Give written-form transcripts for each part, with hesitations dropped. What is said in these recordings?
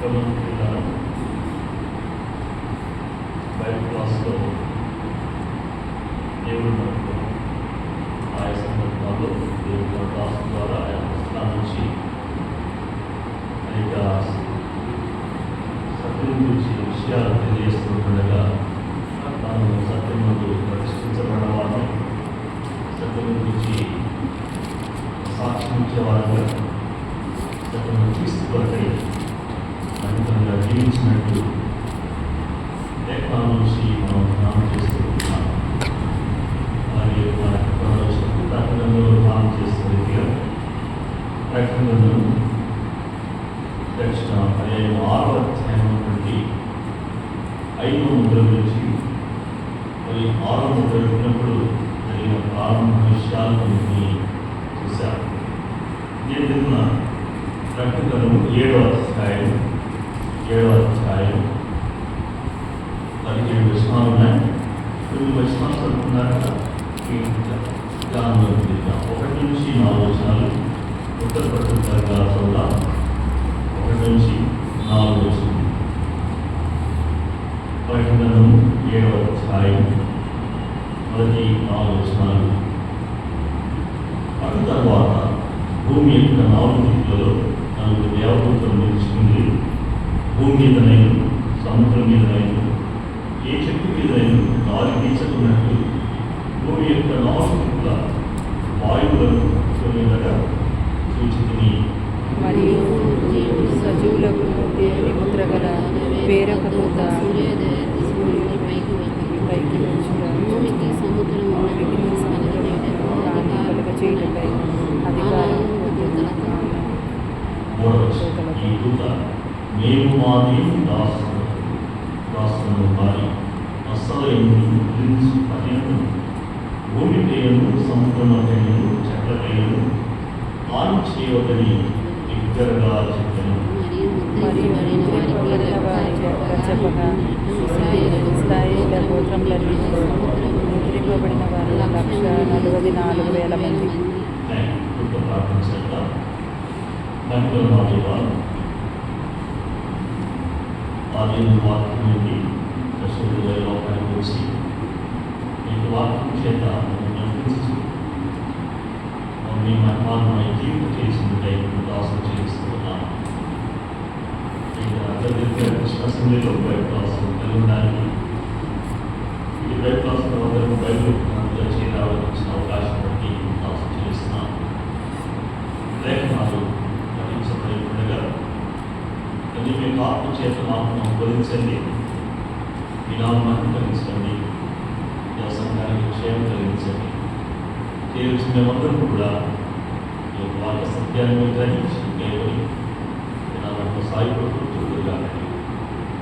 Bible క్లాస్లో దేవుడు మనకు ఆయా సందర్భాల్లో దేవుడు క్లాస్ ద్వారా ఆయన పుస్తకాల నుంచి అనేక సత్యం గురించి విషయాలు తెలియజేస్తుండగా తాను సత్యం ముందు ప్రతిష్ఠించబడవాలని సత్యం గురించి సాక్ష్యం ఇచ్చేవారంగా సత్యం తీసుకువరకై అద్భుతంగా జీవించినట్టు లేఖనాల నుంచి మనం ధ్యానం చేస్తూ ఉన్నాం. అలాగే మన ప్రకటనలో ధ్యానం చేస్తున్న రీతిగా ప్రకటనలను దక్షిణ 6వ అధ్యాయం నుండి 5వ ముద్ర గురించి మరి 6వ ముద్ర విన్నప్పుడు జరిగిన ప్రారంభ విషయాలను చూశారు. దీనిన్న ప్రకటనలు 7వ అధ్యాయం 17 వచనాలు ఉన్నాయి. 9 వచనాలు చదువుకున్నారు కదా. దానిలో 1 నుంచి 4 వచనాలు ఉత్తరపడుతుంటారుగా చదువుదాం. 1 నుంచి 4 వచనం. ప్రకటనలు 7వ అధ్యాయం మొదటి 4 వచనాలు. అటు తర్వాత భూమి యొక్క 4 దిక్కులలో 4 దేవదూతలు నిలుచుకుంది. భూమి మీదనైనా సముద్రం మీదనైనా ఏ చెట్టు మీదైనా గాలి వీచకున్నట్టు భూమి యొక్క 4 దిక్కుల వాయువులను చూడగా సూచితిని. మరియు సజీవులకు దేవుని ముద్ర గల వేరొక దూత పైకి వచ్చుగా దాన్ని కలుగ చేయటపై అధికారం ఈ దూత మేము మాది దాసును వారి అస్సలైన పర్యటన భూమి పేయను సముద్రమ పేయను చెట్ల పేయను ఆన్ చేయవదని ఇద్దరుగా చెప్పాను. ఇస్రాయేలు గోత్రములన్నీ ముద్రింపబడిన వారు 144,000 మంది. ప్రార్థించాక దాంట్లో మాట్లాడాలి. ఆది వాక్యం నుండి దశరథుల లోకానికి వచ్చి మీకు వాక్యం చేత నడిపించు మీ మహిమాన్ని జీవిత చేసింది దాసం చేస్తున్నాను. అసెంబ్లీలో బైబిల్ క్లాస్ కలిగి ఉండడానికి ఈ బైబిల్ క్లాస్లో అందరూ బైబిల్ చేయడానికి వచ్చిన అవకాశం బట్టి దాసం చేస్తున్నాను. లేఖనాలు పఠించబడి ఉండగా అది మీకు ఆత్మ చేత నాకు బోధించండి, మీ నామాన్ని కలిగించండి, సంఘానికి క్షేమం కలిగించండి. చేయవలసిన మేమందరం కూడా ఈ వాక్య సత్యాన్ని గ్రహించి కేవలం నాకు సాయిపడుతుందిగా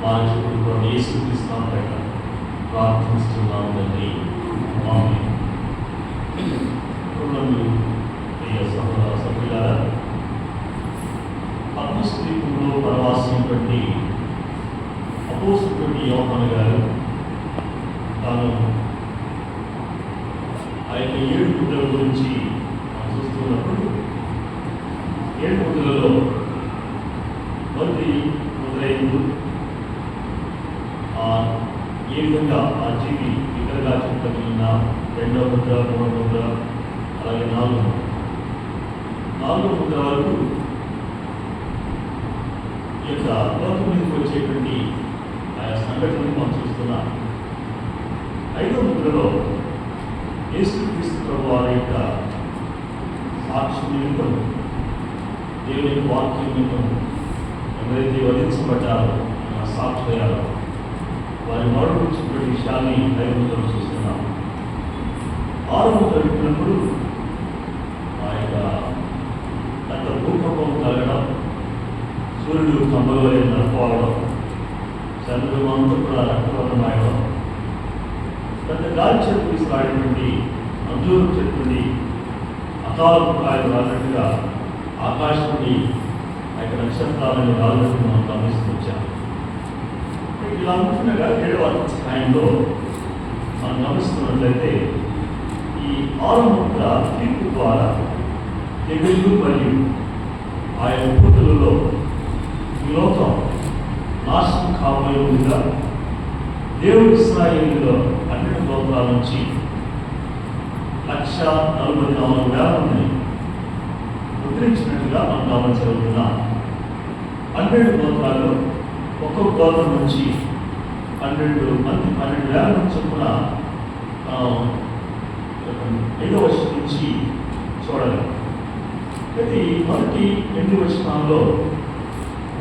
వారి కూడా యేసుక్రీస్తు ప్రార్థిస్తున్నాము తండ్రి. ఆమేన్. సభ్యులారా, పద్మస్త్రీపురంలో పరవాసినటువంటి అపోస్తలుడైన యోహాను గారు తాను ఆయన 7 ముద్రల గురించి చూస్తున్నప్పుడు 7 ముద్రలలో మొదటి ముద్ర ఏ విధంగా ఆ జీవి ఇతరుగా చెప్పగలిగిన 2వ ముద్ర 3వ ముద్ర అలాగే 4వ ముద్ర వరకు ఈ యొక్క లోకం మీదకి వచ్చేటువంటి ఆయా సంఘటనలు మనం చూస్తున్నాం. 5వ ముద్రలో యేసుక్రీస్తు ప్రభు వారి యొక్క సాక్ష్యం నిమిత్తం దేవుని వాక్యం నిమిత్తం ఎవరైతే వధించబడ్డారో సాక్షులయ్యారో వారి వాడు వచ్చినటువంటి విషయాన్ని 5వ ముద్రలో చూస్తున్నాం. 6వ ముద్ర విప్పినప్పుడు ఆ యొక్క పెద్ద భూకంపం కలగడం, సూర్యుడు కంబలో నడపవడం, చంద్రుడు అంతా కూడా రక్తవర్ణమయడం, పెద్ద గాలి చెట్టు తీసుకురాడినటువంటి అంజూరు చెట్టు అకాలకు కాయలు రానట్టుగా ఆకాశం నుండి ఆ యొక్క నక్షత్రాలను రాళ్ళని మనం గమనిస్తూ వచ్చాము. ఇలా అనుకుంటున్నగా 7వ అధ్యాయంలో మనం గమనిస్తున్నట్లయితే ఈ 6వ ముద్ర తీర్పు ద్వారా తెగుళ్ళు మరియు ఆయన ఉత్పత్తులలో ఈ లోకం దేవుడు ఇశ్రాయేలులో 12 గోత్రాల నుంచి 1,44,000 మందిని ముద్రించినట్టుగా మనం గమనించగలుగుతున్నాం. 12 గోత్రాల్లో ఒక్కొక్క గోత్రం నుంచి 12 వేల మంది చొప్పున 5వ వచనం నుంచి చూడగలం. అయితే మొదటి 8 వచనాల్లో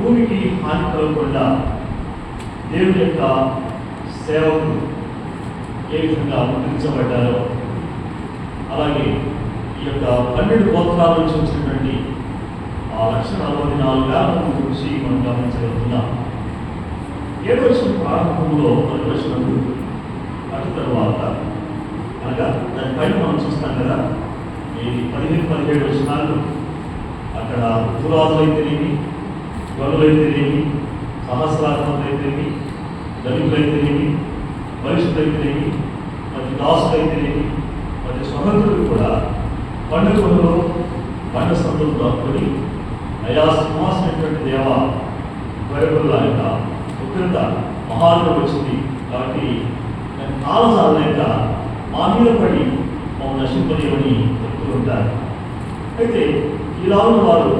భూమికి హాని కలగకుండా దేవుని యొక్క సేవకులు ఏ విధంగా ముద్రించబడ్డారో, అలాగే ఈ యొక్క 12 గోత్రాల నుంచి వచ్చినటువంటి 1,44,000 మంది గురించి మనం గమనించగలుగుతున్నాం. 7వ వచనం ప్రారంభంలో 1వ వచనం అటు తర్వాత అనగా దానిపైన మనం చూస్తాం కదా, ఈ 15-17 వచనాలు అక్కడ ఋతురాజులు అయితేనేమి, గనులైతేనేమి, సహస్రాధిపతులైతేనేమి, ధనికులైతేనేమి, వరిష్ఠులైతేనేమి, ప్రతి దాసులైతేనేమి, ప్రతి స్వతంత్రులు కూడా పండుగలో పండ సందులు దాక్కుని అయా సింహాసనటువంటి దేవ వైరకుల యొక్క ఉగ్రత మహాత్మ వచ్చింది కాబట్టి దాని కాలసాల లేక మా మీద పడి మమ్మల్ని నశింపలేమని చెప్తూ ఉంటారు. అయితే ఇలా ఉన్న వారు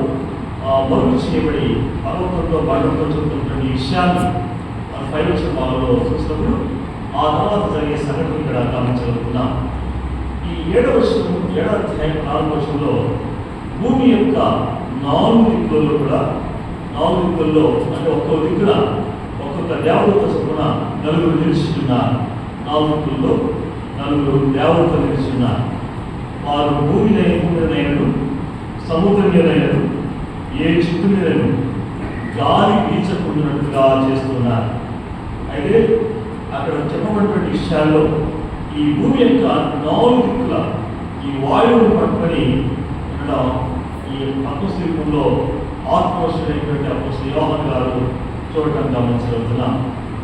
మరుగు చేయబడి పర్వతంతో బండతో చెబుతున్నటువంటి విషయాన్ని మన 5వ వచనంలో చూసినప్పుడు ఆ తర్వాత జరిగే సంఘటన ఇక్కడ గమనించగలుగుతున్నాం. ఈ 7వ వచనం 7వ అధ్యాయం 4వ వచనంలో భూమి యొక్క 4 దిక్కులలో కూడా 4 దిక్కుల్లో అంటే ఒక్కొక్క దిక్కున ఒక్కొక్క దేవత చొప్పున 4 నిలిచిస్తున్నారు. 4 దిక్కుల్లో 4 దేవతలు నిలిచిస్తున్నారు. వారు భూమినైనను సముద్రం మీదైనను ఏ చిత్తు మీదను గాలి వీచకుండానట్టుగా చేస్తున్నారు. అయితే అక్కడ చెప్పబడినటువంటి విషయాల్లో ఈ భూమి యొక్క 4 దిక్కుల ఈ వాయువును పట్టుకొని ఈ అపోస్తలులో ఆత్మవశుడైనటువంటి అపోస్తలుడు యోహాను గారు చూడటం గమనించగలుగుతున్నాం.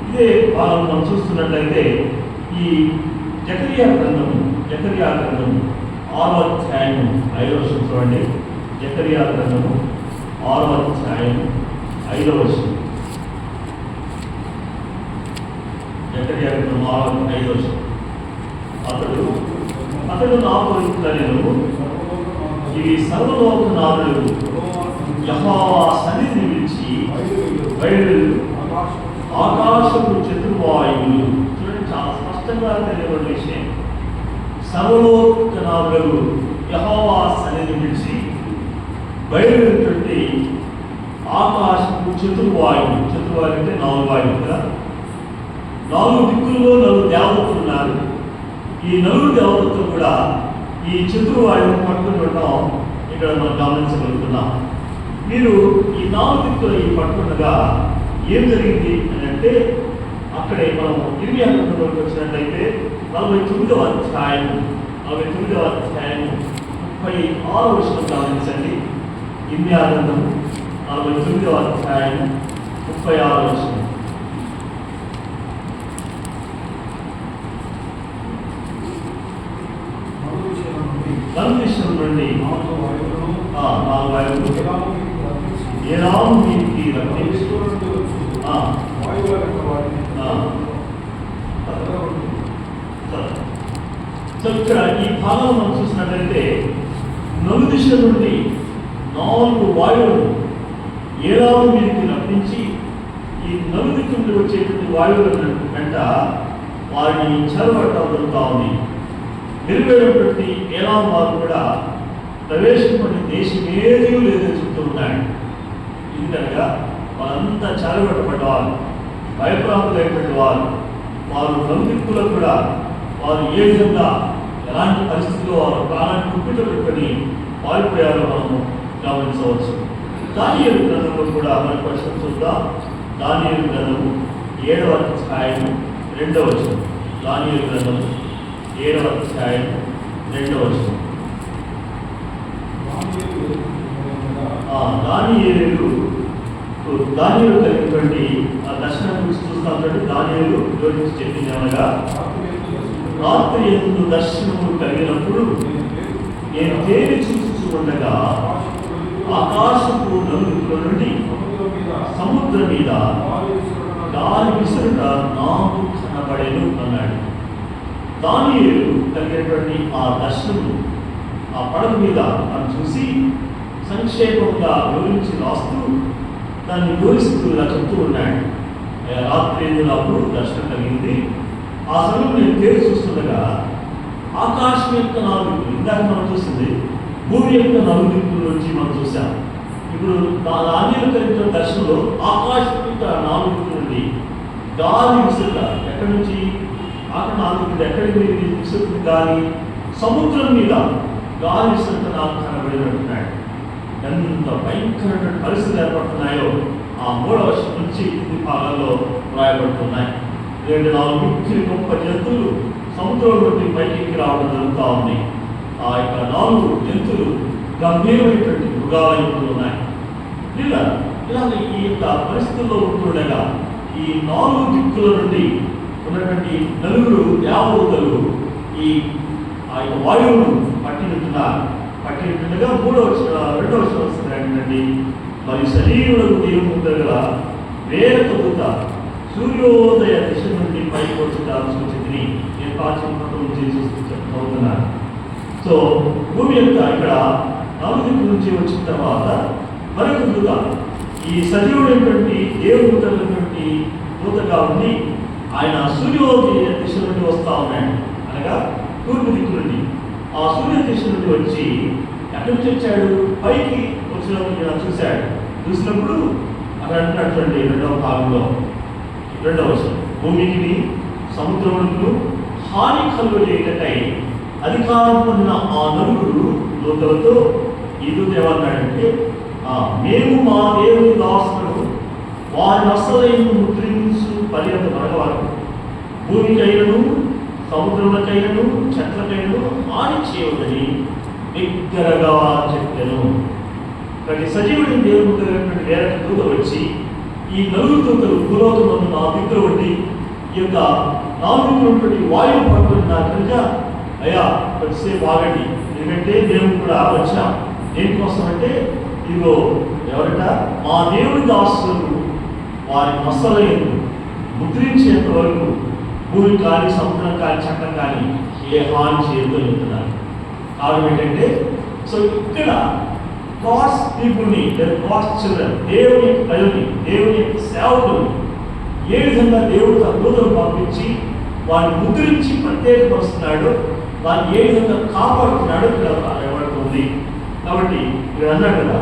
ఇదే మనం చూస్తున్నట్లయితే ఈ జకరియా గ్రంథము 6వ అధ్యాయం 5వ వచనం చూడండి. జకరియా గ్రంథము 6వ అధ్యాయం 5వ వచనం. జకరియా గ్రంథం 5వ వచనం. అతడు నాతో ఇట్లనెను, ఇవి సర్వలోకనాథుడు యెహోవా సన్నిధిని విడిచి బయలుదేరు ఆకాశపు చతుర్వాయువులు. చూడండి, చాలా స్పష్టంగా తెలియబడిన విషయం. సర్వలోకనాథుడు యెహోవా సన్నిధిని విడిచి బయలుదేరుతుంటే ఆకాశపు చతుర్వాయువు. చతుర్వాయువు అంటే 4 వాయువులు కదా. 4 దిక్కుల్లో 4 దేవతలు ఉన్నారు. ఈ 4 దేవతలు కూడా ఈ చతుర్వాయువును పట్టుకుని ఉండడం ఇక్కడ మనం గమనించగలుగుతున్నాం. మీరు ఈ 4 దిక్కులు ఈ పట్టుకున్నగా ఏం జరిగింది అని అంటే, అక్కడే మనం ఇర్మియా గ్రంథంలోకి వచ్చినట్లయితే 49వ అధ్యాయం 36వ వచనం గమనించండి. ఇర్మియా గ్రంథం 49వ అధ్యాయం 36వ వచనం. నలుదిశల నుండి 4 వాయువులు ఏలాము మీదికి రప్పించి ఇక్కడ ఈ భాగం మనం చూసినట్లయితే నలుదిశల నుండి 4 వాయువులు ఏలాము మీదికి రప్పించి ఈ నలుదిశ నుండి వచ్చేటువంటి వాయువుల వెంట వారిని చెరబట్టడం జరుగుతూ ఉంది. నిలబడినటువంటి ఏలాం వారు కూడా ప్రవేశింపని దేశం ఏదీ లేదని చెప్తూ ఉన్నాడు. ఎందుకనగా వాళ్ళంతా చెరబట్టబడ్డవారు, భయప్రాంతులైనటువంటి వారు నలుదిక్కులో కూడా వారు ఏ విధంగా ఎలాంటి పరిస్థితుల్లో వారు ప్రాణాన్ని కుప్పిట పెట్టుకొని పారిపోయారో మనము గమనించవచ్చు. దానియేలు గ్రంథంలో కూడా మనకు వచ్చిన చూద్దాం. దానియేలు గ్రంథము 7వ అధ్యాయం 2వ వచనం. దానియేలు గ్రంథము 7వ అధ్యాయం 2వ వచనం. దానియేలు కలిగినటువంటి ఆ దర్శనం గురించి చూస్తాం. దానియేలు జోడించి చెప్పింది అనగా, రాత్రి ఎందు దర్శనములు కలిగినప్పుడు నేను తేలి చూస్తుండగా ఆకాశపు నలుగుల నుండి సముద్రం మీద గాలి విసురుట నాకు కనబడెను అన్నాడు. దానియేలు కలిగినటువంటి ఆ దర్శనం ఆ పడవ మీద తను చూసి సంక్షేపంగా వివరించి రాస్తూ దాన్ని వివరిస్తూ ఇలా చెప్తూ ఉన్నాడు. రాత్రి 5 దర్శనం కలిగింది. ఆ సమయం నేను పేరు చూస్తుండగా ఆకాశం యొక్క 4 దిక్కులు, ఇందాక మనం చూసింది భూమి యొక్క 4 దిక్కుల నుంచి మనం చూసాం. ఇప్పుడు దానియేలు కలిగిన దర్శనంలో ఆకాశం యొక్క 4 దిక్కుల నుండి గాలి విసురుట, ఎక్కడి నుంచి ఆకాశం 4 దిక్కులు ఎక్కడికి విసురుతుంది గాలి? సముద్రం మీద గాలి విసురుట నాకు కనబడినట్టున్నాడు. ఎంత భయంకరమైన పరిస్థితులు ఏర్పడుతున్నాయో ఆ 3వ వచనం నుంచి కింది భాగాల్లో రాయబడుతున్నాయి. 4 మిక్కిలి గొప్ప జంతువులు సముద్రం నుండి పైకి రావడం జరుగుతూ ఉంది. ఆ యొక్క 4 జంతువులు గంభీరమైనటువంటి మృగాలు ఉన్నాయి. ఇలా ఈ యొక్క పరిస్థితుల్లో ఉంటుండగా ఈ 4 దిక్కుల నుండి ఉన్నటువంటి 4 దేవదూతలు ఈ ఆ యొక్క వాయువును పట్టినట్టున్నారు. పట్టినట్టుగా 2వ వచనం వస్తుంది. మరి శరీరులకు దేవుని ముందర వేరొక దూత సూర్యోదయ దిశ నుండి పైకి వచ్చుట సూచించి నేను ప్రాచీనం నుంచి చదువుతున్నాను. సో భూమి యొక్క ఇక్కడ 4 దిక్కుల నుంచి వచ్చిన తర్వాత మరొక దూత ఈ సజీవుడైనటువంటి దేవుడైనటువంటి దూతగా ఉండి ఆయన సూర్యోదయ దిశ నుండి వస్తూ ఉన్నాడు. అనగా తూర్పు దిక్కు నుండి ఆ సూర్య దిశ నుండి వచ్చి ఎక్కడి నుంచి వచ్చాడు? పైకి వచ్చినప్పుడు చూశాడు. చూసినప్పుడు అక్కడ అంటున్నటువంటి 2వ భాగంలో 2వ వచనం, భూమికి సముద్రములకు హాని కలుగజేయటకై అధికారం పొందిన ఆ 4 దూతలతో ఈ దూత ఏమన్నాడంటే, మేము మా దేవుని దాసులను వారి అసలైన ముద్రించు పర్యంత వరకు భూమికైనను సముద్రములకైనను చెట్లకైనను హాని చేయవద్దని బిగ్గరగా చెప్పాను. ప్రతి సజీవుడిని దేవుని ముందు వేరొక దూత వచ్చి ఈ 4 దూతలు భూలోకమును నా దిక్కులు ఉండి ఈ యొక్క 4 ఉన్నటువంటి వాయువు పట్టుకున్నారు కనుక అయ్యా కొద్దిసేపు ఆగండి, ఎందుకంటే దేవుడు కూడా వచ్చాం. దేనికోసం అంటే ఇదిగో ఎవరట మా దేవుని దాసులు వారి మసలైన ముద్రించేంత వరకు భూమి కానీ సముద్రం కానీ చట్టం కానీ ఏ హాని చేయగలుగుతున్నారు. కారణం ఏంటంటే, సో ఇక్కడ గాడ్స్ పీపుల్ని, గాడ్స్ చిల్డ్రన్, దేవుని యొక్క ప్రజల్ని, దేవుని యొక్క సేవకుల్ని ఏ విధంగా దేవుడు తన దూతలు పంపించి వారిని ముద్రించి ప్రత్యేకపరుస్తున్నాడు, వారిని ఏ విధంగా కాపాడుతున్నాడో ఇక్కడ రాయబడుతుంది. కాబట్టి ఇక్కడ అన్నాడు కదా,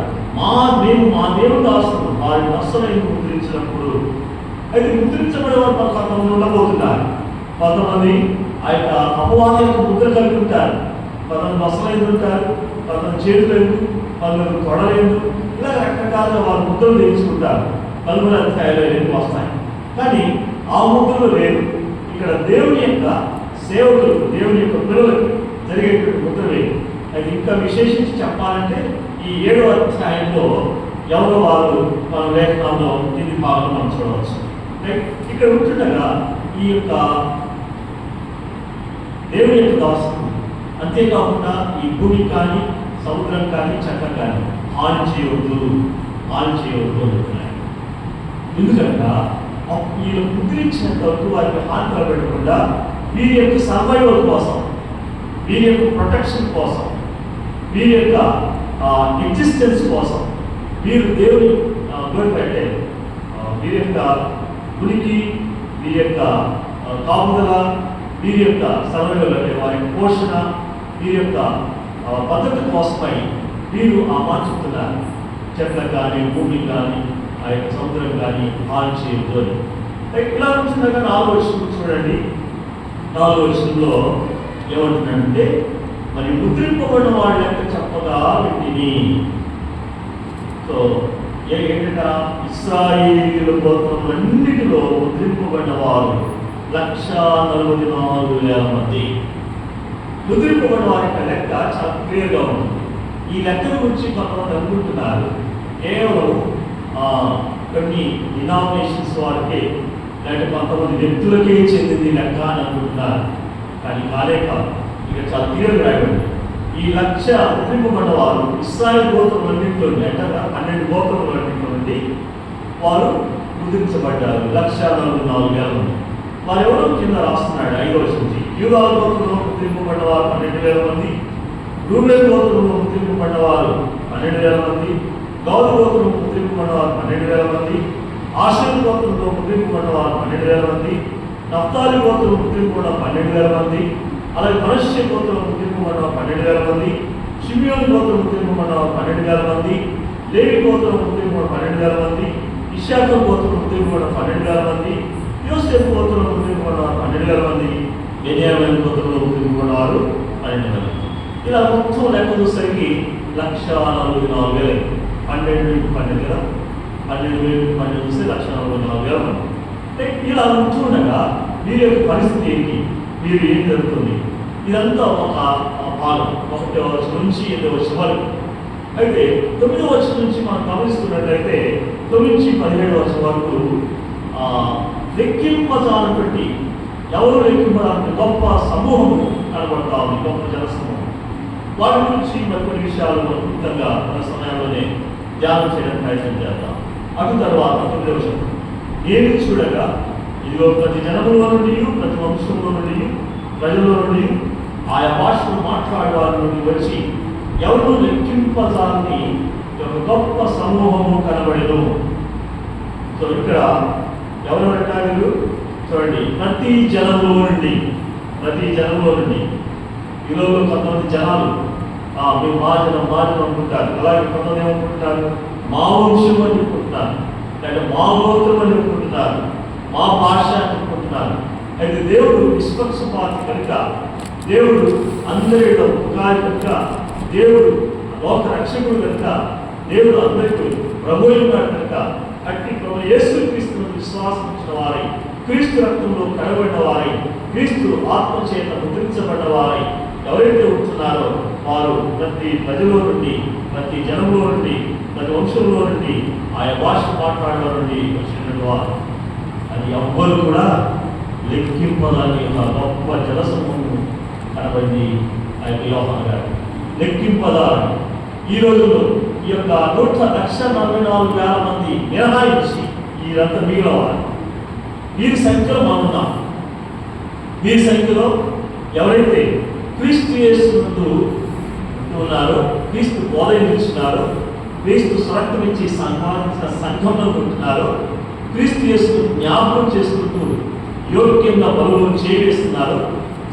మేము మా దేవుని దాసులు వారిని అస్సలైన ముద్రించినప్పుడు, అయితే ముద్రించబడే వారు కొంతమంది ఉండబోతున్నారు. కొంతమంది ఆ యొక్క అపవాది యొక్క ముద్ర కలిగి ఉంటారు, కొంతమంది అసలైన ఉంటారు, కొంతమంది చేతులేదు, కొంతమంది తొడలేదు, ఇలా రకరకాలుగా వారు ముద్రలు తెచ్చుకుంటారు. 4 అధ్యాయాలు ఎన్ని వస్తాయి. కానీ ఆ ముద్రలు లేవు. ఇక్కడ దేవుని యొక్క సేవకులు, దేవుని యొక్క పిల్లలకు జరిగేటువంటి ముద్ర లేదు. అది ఇంకా విశేషించి చెప్పాలంటే ఈ 7వ అధ్యాయంలో ఎవరో వారు మన లేఖనాల్లో కింది భాగంలో మనం చూడవచ్చు. ఇక్కడ ఉంటుండగా ఈ యొక్క దేవుని యొక్క దాసులు, అంతేకాకుండా ఈ భూమి కానీ సముద్రం కానీ చక్ర కానీ హాని చేయవద్దు అంటున్నాడు. ఎందుకంటే వీళ్ళు ముద్రించినంత వరకు వారికి హాని తలపెట్టకుండా వీరి యొక్క సర్వైవల్ కోసం, వీరి యొక్క ప్రొటెక్షన్ కోసం, వీరి యొక్క ఎగ్జిస్టెన్స్ కోసం వీరు దేవుని పెట్టే వీరి యొక్క ఉనికి, వీరి యొక్క కాపుదల, వీరి యొక్క సర్వైవల్ అంటే వారి యొక్క పోషణ, వీరి యొక్క పద్ధతి కోసమై వీరు ఆ మాట చెప్తున్నారు. చెట్లకు కానీ భూమి కానీ ఆ యొక్క సముద్రం కానీ హాని చేయొద్దు అని. ఇలా ఉంటుండగా 4వ వచనం చూడండి. 4వ వచనంలో ఏమంటున్నాడంటే, మరి ముద్రింపబడిన వాళ్ళ యొక్క చెప్పగా వింటిని. సో ఏంటంటే ఇశ్రాయేలీయుల గోత్రములన్నిటిలో ముద్రింపబడిన వారు 144,000 మంది. ముద్రింపబడిన వారి యొక్క లెక్క చాలా క్లియర్గా ఉంది. ఈ లెక్కల గురించి కొంతమంది అనుకుంటున్నారు కేవలం కొన్ని డినామినేషన్స్ వారికే, లేకపోతే కొంతమంది వ్యక్తులకే చెందింది లెక్క అని అనుకుంటున్నారు. కానీ కాలే కాదు, ఇక చాలా క్లియర్గా రాయబడింది. ఈ 1,00,000 ముద్రింపబడిన వారు ఇశ్రాయేలు గోత్రములన్నింటిలో అంటే 12 గోత్రములన్నింటిలో నుండి వారు ముద్రించబడ్డారు. 1,44,000 మంది. వారెవరో కింద రాస్తున్నాడు 5వ వచనం నుంచి. యూదా గోత్రంలో ముద్రింపబడ్డవారు 12,000 మంది, రూబేను గోత్రంలో ముద్రింపబడ్డవారు 12,000 మంది, గాదు గోత్రంలో ముద్రింపబడ్డవారు 12,000 మంది, ఆషేరు గోత్రంలో ముద్రింపబడ్డవారు 12,000 మంది, నఫ్తాలి గోత్రంలో ముద్రింపబడ్డ 12,000 మంది, అలాగే మనష్షే గోత్రంలో ముద్రింపబడ్డ 12,000 మంది, షిమియోను గోత్రం ముద్రింపబడ్డ 12,000 మంది, లేవి గోత్రం ముద్రింపబడ్డ 12,000 మంది, ఇశ్శాఖారు గోత్రం ముద్రింపబడ్డ 12,000 మంది, యోసేపు గోత్రంలో ముద్రింపబడ్డ 12,000 మంది, బెన్యామీను గోత్రంలో ముద్రింపబడ్డవారు 12,000 మంది. ఇలా మొత్తం లెక్క చూసరికి 1,44,000. 12,000 కదా, 12,000 చూస్తే 1,44,000 మంది. అంటే ఇలా ఉంటుండగా వీరి యొక్క పరిస్థితి ఏంటి, వీరు ఏం జరుగుతుంది, ఇదంతా ఒక భాగం. 1వ వచనం నుంచి 8వ వచనం వరకు. అయితే 9వ వచనం నుంచి మనం గమనిస్తున్నట్లయితే 9 నుంచి 17వ వచనం వరకు లెక్కింపజాలను పెట్టి ఎవరు లెక్కింపడానికి గొప్ప సమూహం కనబడతా ఉంది, గొప్ప జనసమూహం. వాటి గురించి మరికొన్ని విషయాలు క్లుప్తంగా మన సమయంలోనే ధ్యానం చేయడానికి ప్రయత్నం చేద్దాం. అటు తర్వాత 9వ వచనం, ఏమి చూడగా ఇదిగో ప్రతి జనములో నుండి, ప్రతి వంశంలో నుండి, ప్రజల్లో నుండి, ఆయా భాషలు మాట్లాడే వారి నుండి వచ్చి ఎవరు లెక్కింపజాలని ఒక గొప్ప సమూహము కనబడేను. సో ఇక్కడ ఎవరు అంటారు చూడండి, ప్రతి జనంలో నుండి, ప్రతి జనంలో నుండి. ఈరోజు కొంతమంది జనాలు మేము మా జనం అనుకుంటారు, అలాగే కొంతమంది ఏమనుకుంటారు, మా వంశం అని చెప్పుకుంటున్నారు, లేకపోతే మా గోత్రం అని చెప్పుకుంటున్నారు, మా భాష అనుకుంటున్నారు. అయితే దేవుడు విశ్వక్షపాతి కనుక, దేవుడు అందరిలో ఉగాది కనుక, దేవుడు లోక రక్షకుడు కనుక, దేవుడు అందరికీ ప్రభు ఉన్నాడు కనుక, అట్టి ప్రభు యేసుక్రీస్తును విశ్వాసం ఇచ్చిన వారై, క్రీస్తు రక్తంలో కడబడిన వారై, క్రీస్తు ఆత్మచేత ముద్రించబడ్డ వారై ఎవరైతే ఉంటున్నారో వారు ప్రతి ప్రజలో నుండి, ప్రతి జనంలో నుండి, ప్రతి వంశంలో నుండి, ఆయా భాష మాట్లాడే నుండి వచ్చినటువంటి వారు. అది ఎవ్వరు కూడా లెక్కింపదని ఒక గొప్ప జనసమూహం కనబడింది ఆ యొక్క యోహాను గారు. లెక్కింపదాలు ఈ రోజుల్లో ఈ యొక్క 1,44,000 మంది మినహాయించి వీరంతా మిగిలిన వారు. వీరి సంఖ్యలో మనం ఉన్నాం. వీరి సంఖ్యలో ఎవరైతే క్రీస్తు యేసునందు ఉన్నారో, క్రీస్తు బోధించున్నారో, క్రీస్తు స్వరక్తమిచ్చి సంపాదించిన సంఘంలో ఉంటున్నారో, క్రీస్తు యేసును జ్ఞాపకం చేసుకుంటూ యోగ్యంగా బలులు చేస్తున్నారు,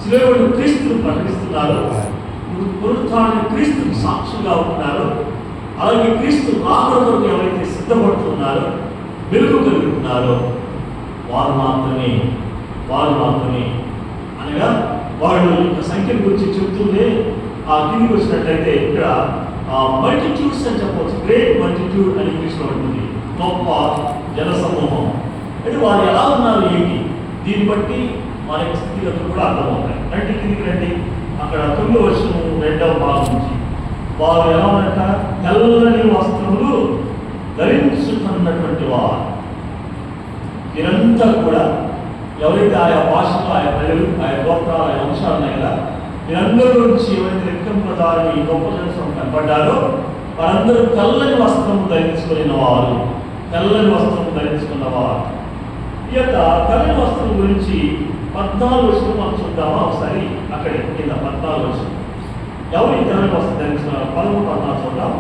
శిలువను క్రీస్తును ప్రకటిస్తున్నారు, పునరుత్థానాన్ని క్రీస్తుకు సాక్షిగా ఉంటున్నారు, అలాగే క్రీస్తు రాకడ కొరకు ఎవరైతే సిద్ధపడుతున్నారో, వెలుగు కలుగుతున్నారో వారు మాత్రమే అనగా వాళ్ళు యొక్క సంఖ్యను గురించి చెబుతుంటే ఆ కిందికి వచ్చినట్లయితే ఇక్కడ మల్టిట్యూడ్స్ అని చెప్పవచ్చు. గ్రేట్ మల్టిట్యూడ్ అని ఇంగ్లీష్లో ఉంటుంది, గొప్ప జనసమూహం. అయితే వారు ఎలా ఉన్నారు ఏంటి, దీన్ని బట్టి వారి యొక్క స్థితిగతులు కూడా అర్థమవుతాయి. కిందికి రండి. అక్కడ 9వ వచనం 2వ భాగం నుంచి వారు ఎలా ఉన్నట్ట, తెల్లని వస్త్రములు ధరించుకున్నటువంటి వారు. వీరంతా కూడా ఎవరైతే ఆయా భాషలు, ఆయా ప్రజలు, ఆయా గోత్రాలు, ఆయా వంశాలు ఉన్నాయి కదా, వీరందరూ నుంచి ఎవరైతే లెక్కింపదారని గొప్ప జనసం కనపడ్డారో వారందరూ తెల్లని వస్త్రము ధరించుకున్న వారు. ఈ యొక్క తెల్లని వస్త్రం గురించి 14వ వచనం మనం చూద్దామా ఒకసారి. అక్కడ కింద 14వ వచనం, ఎవరు ఈ తెల్లని వస్త్రం ధరించుకున్నారు? 13-14 చూద్దాం.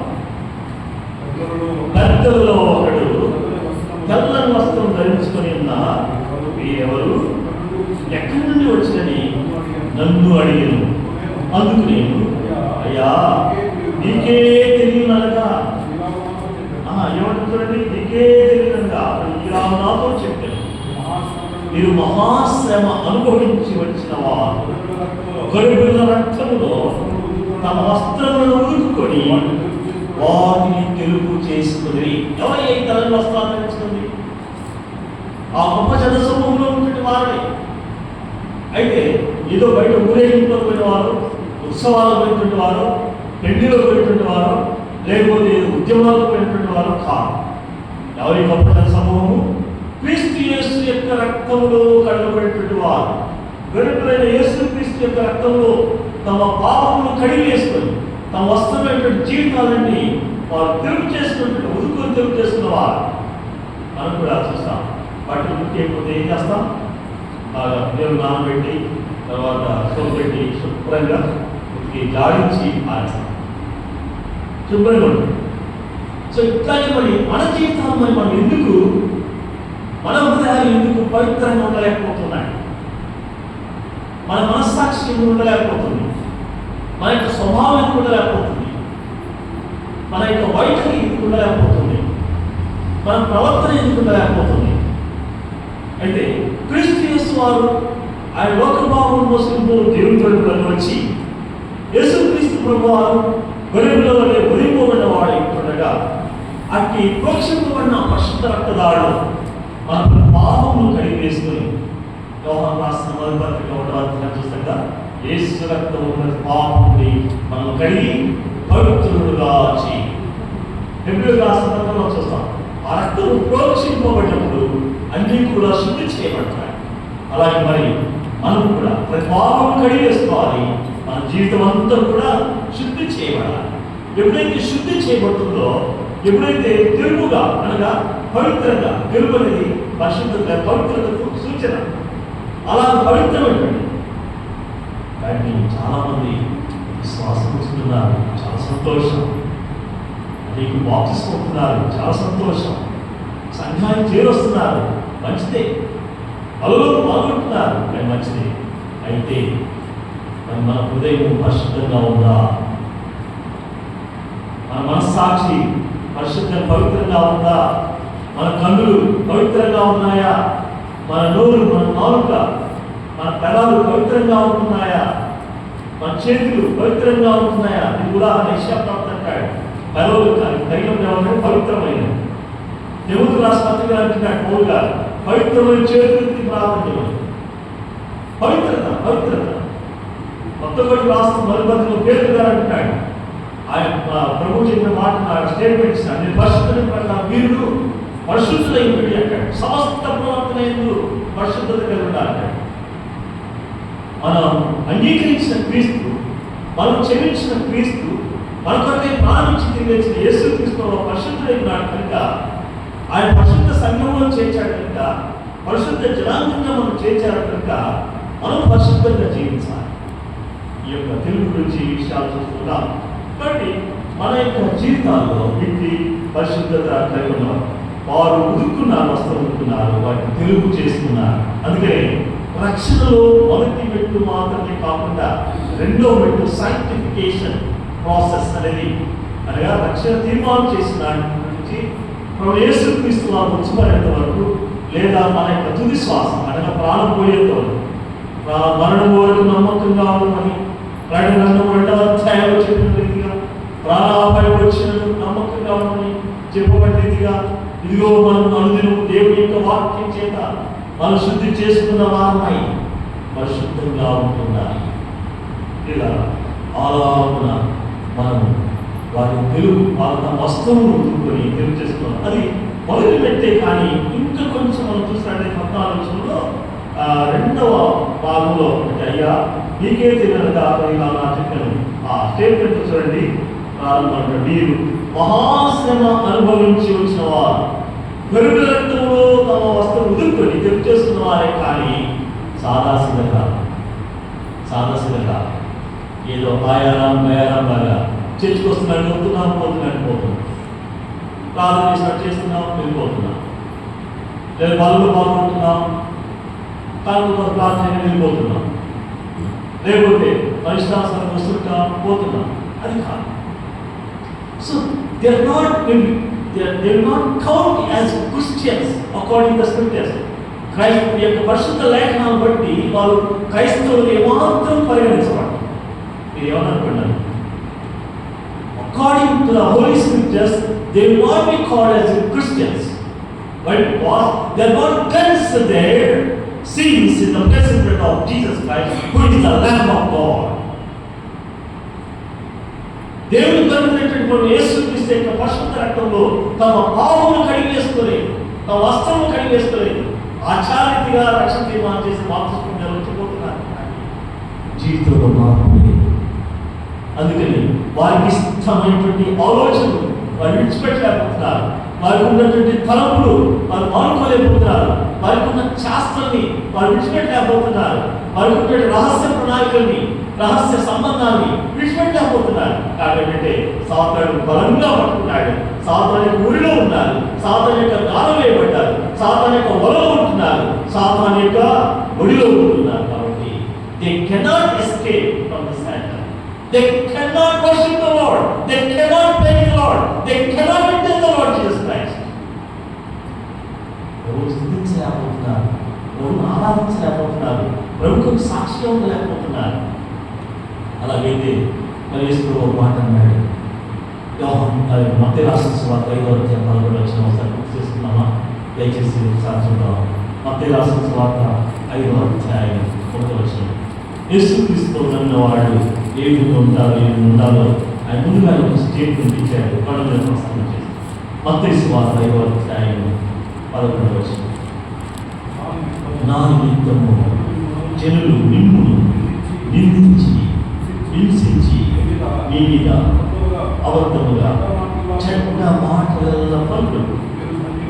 పెద్దలలో ఒకడు తెల్లని వస్త్రం ధరించుకొని ఉన్న ఎవరు, ఎక్కడి నుండి వచ్చినని నన్ను అడిగాను. అందుకు నేను, అయ్యా నీకే తెలియనగా, ఏమంటుందండి, నీకే తెలియనగా ఇలా నాతో చెప్పాను, మీరు మహాశ్రమ అనుభవించి వచ్చిన వారు గొర్రెల రక్తములో తమ వస్త్రములను ఉదుకుకొని వాటిని తెలుపు చేసుకుని. ఎవరు ఏ తెల్లని వస్త్రాలు ధరించుకుంది? ఆ గొప్ప జనసమూహంలో ఉన్నటువంటి వారే. అయితే ఏదో బయట ఊరేగింపులో పోయిన వారు, ఉత్సవాలు పోయినటువంటి వారు, పెళ్లిలో పోయినటువంటి వారు, లేకపోతే ఉద్యమాల్లో పోయినటువంటి వారు కాదు. ఎవరి గొప్ప జనసమూహము? క్రీస్తు యేసు యొక్క రక్తంలో కడగబడినటువంటి వారు. గొర్రెలైన యేసు క్రీస్తు యొక్క రక్తంలో తమ పాపములు కడిగి వేసుకొని తమ వస్తున్నటువంటి జీవితాలన్నీ వారు తెలుపు చేసుకున్నటువంటి ఉదుకుని తెలుపు చేసుకున్న వారు మనం కూడా చూస్తాం. ఉడికేయకపోతే ఏం చేస్తాం? బాగా నీళ్ళు నానబెట్టి తర్వాత సోపు పెట్టి శుభ్రంగా ఉతికి జాడించి ఆరేస్తాం, శుభ్రంగా ఉంటుంది. సో ఇట్లాగే మరి మన జీవితాలు మరి మనం ఎందుకు, మన హృదయాలు ఎందుకు పవిత్రంగా ఉండలేకపోతున్నాయి? మన మనస్సాక్షి ఎందుకు ఉండలేకపోతుంది? మన యొక్క స్వభావం ఎందుకు ఉండలేకపోతుంది? మన యొక్క వైఖరి ఎందుకు ఉండలేకపోతుంది? మన ప్రవర్తన ఎందుకు ఉండలేకపోతుంది? అయితే క్రీస్తు యేసు వారు ఆయన లోకభావం మోసుకుంటూ దేవుని తోడుకు వచ్చి యేసుక్రీస్తు ప్రభువారు గొర్రెల వలె ఒదిగిపోబడిన వాడు ఉంటుండగా అట్టి ప్రోక్షింపబడిన పరిశుద్ధ రక్తదారుడు మన పాపమును కడిగి వేసుకుని యోహాను రాసిన మొదటి పత్రిక 1వ అధ్యాయం చూస్తాక యేసు రక్తం ఉన్న పాపం నుండి మనం కడిగి పవిత్రుడుగా చేయి. హెబ్రీయులకు రాసిన పత్రికలో చూస్తాం, ఆ రక్తం ప్రోక్షింపబడినప్పుడు అన్నీ కూడా శుద్ధి చేయబడతాయి. అలాగే మరి మనం కూడా ప్రతి పాపం కడిగి వేసుకోవాలి. మన జీవితం అంతా కూడా శుద్ధి చేయబడాలి. ఎప్పుడైతే శుద్ధి చేయబడుతుందో, ఎప్పుడైతే తెలుగుగా అనగా పవిత్రంగా, తెలుగు అనేది పరిశుద్ధంగా పవిత్రతకు సూచన, అలా పవిత్రమైనటువంటి కానీ చాలామంది విశ్వాసం ఉంచుతున్నారు, చాలా సంతోషం. నీకు బాప్తిస్మం పొందుతున్నారు, చాలా సంతోషం. సంఘానికి చేరొస్తున్నారు, మంచిదే. అలలో పాల్గొంటున్నారు, కానీ మంచిదే. అయితే మరి మన హృదయం పరిశుద్ధంగా ఉందా? మన మనస్సాక్షి పరిశుద్ధంగా పవిత్రంగా ఉందా? మన కన్నులు పవిత్రంగా ఉన్నాయా? మన నోరు, మన నాలుక, మన పెదాలు పవిత్రంగా ఉంటున్నాయా? మన చేతులు పవిత్రంగా ఉంటున్నాయా? ఇది కూడా నిశ్చాప్రాప్తం అంటాడు. పెదవులు కానీ తగిన పవిత్రమైనది. దేవుడు రాష్ట్ర అంటున్నాడు పౌలు గారు, పవిత్రమైన చేతులకి ప్రార్థన. పవిత్రత, పవిత్రత. కొత్తగొడి రాష్ట్ర మరుపతిలో పేరు గారు అంటున్నాడు, ఆయన ప్రభు చెప్పిన మాట స్టేట్మెంట్ ఇస్తాడు, నేను పరిశుద్ధమైన ప్రకారం మీరు పరిశుద్ధులై ఉండి అంటాడు. సమస్త ప్రవర్తన ఎందు పరిశుద్ధత కలిగి ఉండాలి. మనం అంగీకరించిన క్రీస్తు, మనం క్షమించిన క్రీస్తు, మన కొరకే ప్రాణించి తిరిగిన యేసుక్రీస్తు పరిశుద్ధుడై ఉన్నాడు కనుక, ఆయన పరిశుద్ధ సంఘంలో చేర్చాడు కనుక, పరిశుద్ధ జనాంగంగా మనం చేర్చాడు కనుక మనం పరిశుద్ధంగా జీవించాలి. ఈ యొక్క తెలుగు గురించి ఈ విషయాలు చూస్తున్నాం. కాబట్టి మన యొక్క జీవితాల్లో వీటి పరిశుద్ధత కలిగి ఉన్నారు. వారు ఉదుక్కున్నారు, వస్త్రం ఉదుక్కున్నారు, వాటిని తెలుగు చేసుకున్నారు. అందుకనే రక్షణలో మొదటి మెట్టు మాత్రమే కాకుండా రెండో మెట్టు సైంటిఫికేషన్ ప్రాసెస్ అనేది, అనగా రక్షణ తీర్మానం చేసిన నుంచి ప్రభు యేసుక్రీస్తు వారు వచ్చేంత వరకు, లేదా మన యొక్క తుది శ్వాస అనగా ప్రాణం పోయేంత వరకు, మరణం వరకు నమ్మకంగా ఉండమని ప్రకటన 2వ అధ్యాయంలో చెప్పిన రీతిగా, ప్రాణాపై వచ్చినట్టు నమ్మకంగా ఉండమని చెప్పబడిన రీతిగా, ఇదిగో మనం అనుదినం దేవుని యొక్క వాక్యం చేత మనం శుద్ధి చేసుకున్న వారమై పరిశుద్ధంగా ఉంటున్నాయి. ఇలా ఆలాపన మనం వారిని తెలుగు వాళ్ళ వస్తువును ఉదుకొని తెలుగు చేసుకున్నాం. అది మొదలు పెట్టే. కానీ ఇంకా కొంచెం మనం చూసినట్టే 14 రెండవ భాగంలో అయ్యా నీకే తెలియనగా నా చెప్పాను ఆ స్టేట్మెంట్ చూడండి. ప్రారంభంలో మీరు మహాశ్రమ అనుభవించి వచ్చిన వారు గొర్రెల రక్తంలో తమ వస్త్రం ఉదుక్కొని తెలుగు చేసుకున్న వారే, కానీ సాదాసీదగా ఏదో ఆయారాం లాగా చర్చకు వస్తున్నాడు, పోతున్నాం, ప్రార్థన చేసినట్టు చేస్తున్నాం, వెళ్ళిపోతున్నాం. లేదా బలంలో పాల్గొంటున్నాం, కాలంలో ప్రార్థన వెళ్ళిపోతున్నాం. లేకపోతే పరిష్కారానికి వస్తుంటాం, పోతున్నాం. అది కాదు. So they will not count as Christians according to the scriptures. క్రైస్తవ యొక్క పరిశుద్ధ లేఖనాలను బట్టి వారు క్రైస్తవులు ఏమాత్రం పరిగణించబడతారు. మీరు ఏమనుకున్నారు? According to the Holy Scriptures, they will not be called as Christians. But they are not cleansed their sins in the presence of Jesus Christ, who is the Lamb of God. దేవుని కలుగుతున్నటువంటి యేసుక్రీస్తు యొక్క పరిశుద్ధ రక్తంలో తమ పాపమును కడిగేసుకొని, తమ వస్త్రము కడిగేసుకొని ఆచార్యతగా రక్షణ తీర్మానం చేసి బాప్తిస్మం వచ్చిపోతున్నారు. జీవితంలో మార్పు లేదు. అందుకని వారికి ఇష్టమైనటువంటి ఆలోచనలు వారు విడిచిపెట్టలేకపోతున్నారు. వారికి ఉన్నటువంటి తలపులు వారు మానుకోలేకపోతున్నారు. వారికున్న శాస్త్రాన్ని వారు విడిచిపెట్టలేకపోతున్నారు. వారికి రహస్య ప్రణాళికల్ని, రహస్య సంబంధాన్ని విడిచిపెట్టలేకపోతున్నారు. కాబట్టి సాతాను బలంగా పట్టుకున్నాడు. సాతాను యొక్క ఊరిలో ఉన్నారు. సాతాను యొక్క గాలం వేయబడ్డారు. సాతాను యొక్క వలలో ఉంటున్నారు. సాతాను యొక్క ఒడిలో ఉంటున్నారు. కాబట్టి they cannot escape from the Satan. They cannot worship the Lord. They cannot praise the Lord. They cannot witness the Lord Jesus Christ. ప్రభువు స్తుతించలేకపోతున్నారు. ప్రభువును ఆరాధించలేకపోతున్నారు. ప్రభువుకు సాక్షిగా ఉండలేకపోతున్నారు. అలాగైతే మరి యేసు ప్రభు ఒక మాట అన్నాడు. మత్తయి రాసిన సువార్త 5వ అధ్యాయం 11వ వచనం ఒకసారి గుర్తు చేసుకున్నామా? దయచేసి ఒకసారి చూద్దాం. మత్తయి రాసిన సువార్త 5వ అధ్యాయం 1వ వచనం. యేసుక్రీస్తుతో నమ్మిన వాడు ఏ విధంగా ఉంటారో ఏమి ఉండాలో ఆయన ముందుగా ఒక స్టేట్మెంట్ ఇచ్చాడు. కళ్ళు ప్రస్తావన చేసి మత్తయి సువార్త 5వ అధ్యాయం 11వ వచనం. నా నిమిత్తము జనులు నిమ్మును నిందించి హింసించి మీ మీద అబద్ధముగా చెడ్డ మాటల పనులు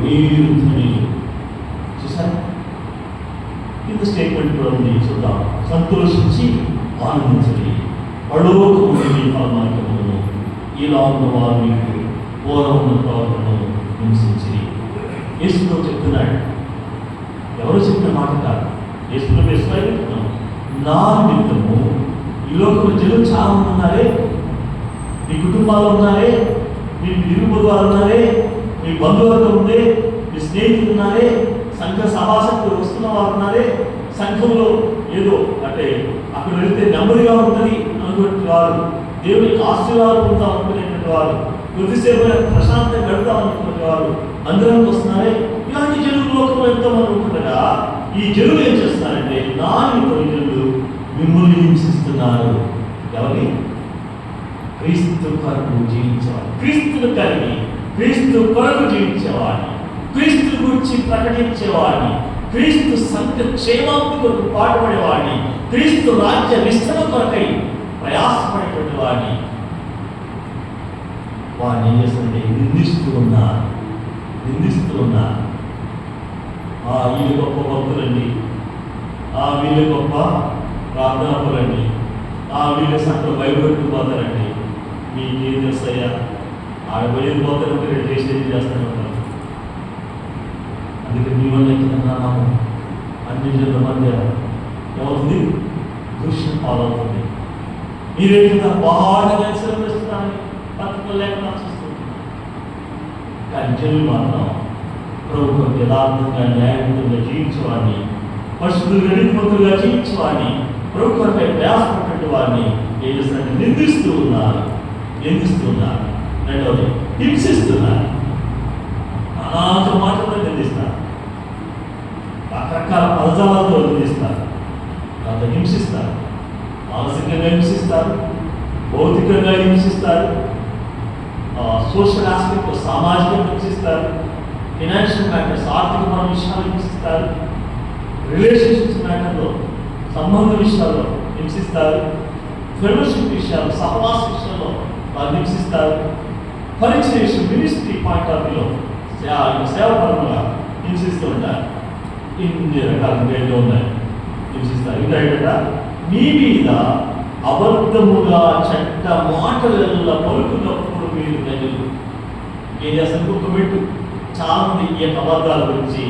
మీరు చూసారు. ఇంత స్టేట్మెంట్ కూడా ఉంది, చూద్దాం. సంతోషించి ఆనందించండి, పరలోకము మీ ఫలమార్గములను ఇలా ఉన్న వారు మీకు పూర్వమున్న ప్రవర్తనను హింసించి. యేసుతో చెప్తున్నాడు. ఎవరు చెప్పిన మాట కాదు, యేసులో విశ్వాసం. నా నిమిత్తము ఈ లోకంలో జనులు చాలా మంది ఉన్నారే, మీ కుటుంబాలు ఉన్నారే, మీ ఇరుగు వారు ఉన్నారే, మీ బంధువర్గం ఉందే, మీ స్నేహితులు ఉన్నారే, సంఘ సభాసక్తులు వస్తున్న వారు ఉన్నారే, సంఘంలో ఏదో అంటే అక్కడ వెళ్తే నెమ్మదిగా ఉంటుంది అనుకునే వారు, దేవుని ఆశీర్వాదం పొందుతాం అనుకునేటువంటి వారు, కొద్దిసేపు ప్రశాంతంగా గడుపుతాం అనుకునే వారు అందరం వస్తున్నారే. ఇలాంటి జనులు లోకంలో ఎంతోమంది ఉంటుండగా ఈ జనులు ఏం చేస్తున్నారంటే నా జనులు మిమ్మల్ని హింసిస్తున్నారు. ఎవరి? క్రీస్తు కొరకు జీవించేవాడు, క్రీస్తును కలిగి క్రీస్తు కొరకు జీవించేవాడిని, క్రీస్తు గురించి ప్రకటించేవాడిని, క్రీస్తు సంఘ క్షేమాభివృద్ధి కొరకు పాటుపడేవాడిని, క్రీస్తు రాజ్య విస్తరణ కొరకై ప్రయాసపడేటువంటి వాడిని ఏం చేస్తుంటే నిందిస్తూ ఉన్నారు. వీళ్ళు గొప్ప భక్తులండి, వీళ్ళు గొప్ప ప్రార్థనాపరులండి, వీళ్ళ సంఖ్యలో బయటపెట్టుకుపోతారండి. మీకేం చేస్తాయా? ఆడబోయేది పోతారంటే రెండు చేసేది చేస్తూనే ఉంటారు. అందుకే మీ వల్ల నామం అన్ని జనుల మధ్య ఏమవుతుంది? దృశ్యం పాలవుతుంది. మీరేంటిగా బాగా శ్రమిస్తున్నారని పత్రికలు లేకుండా చూస్తున్నారు. కానీ జనులు మాత్రం ప్రభుత్వ యథార్థంగా న్యాయవంతంగా జీవించేవాడిని, పరిశుద్ధులుగా నీతిమంతులుగా జీవించేవాడిని, ప్రభుత్వంపై ప్రయాసపడినటువంటి వారిని ఏం చేస్తున్నారంటే నిందిస్తూ ఉన్నారు. రెండవది హింసిస్తున్నారు. అనాథ మాటలతో నిందిస్తారు, రకరకాల పదజాలతో నిందిస్తారు, అంత హింసిస్తారు. మానసికంగా హింసిస్తారు, భౌతికంగా హింసిస్తారు, సోషల్ ఆస్పెక్ట్ సామాజికంగా హింసిస్తారు, ఫినాన్షియల్ మ్యాటర్స్ ఆర్థికమైన విషయాలు హింసిస్తారు, రిలేషన్షిప్స్ మ్యాటర్లో సంబంధ విషయాల్లో హింసిస్తారు, ఫెలోషిప్ విషయాలు సహవాస విషయంలో వాళ్ళు హింసిస్తారు, పరిచయ విషయం మినిస్ట్రీ పాయింట్ ఆఫ్ వ్యూలో సేవపరంగా హింసిస్తూ ఉంటారు. ఇన్ని రకాల పేర్లు ఉన్నాయి, హింసిస్తారు. ఇంకా ఏంటంటే మీ మీద అబద్ధముగా చెడ్డ మాటల పలుకున్నప్పుడు మీరు ప్రజలు ఏం చేస్తారు? గుర్తుపెట్టు, చాలా మంది ఈ యొక్క అబద్ధాల గురించి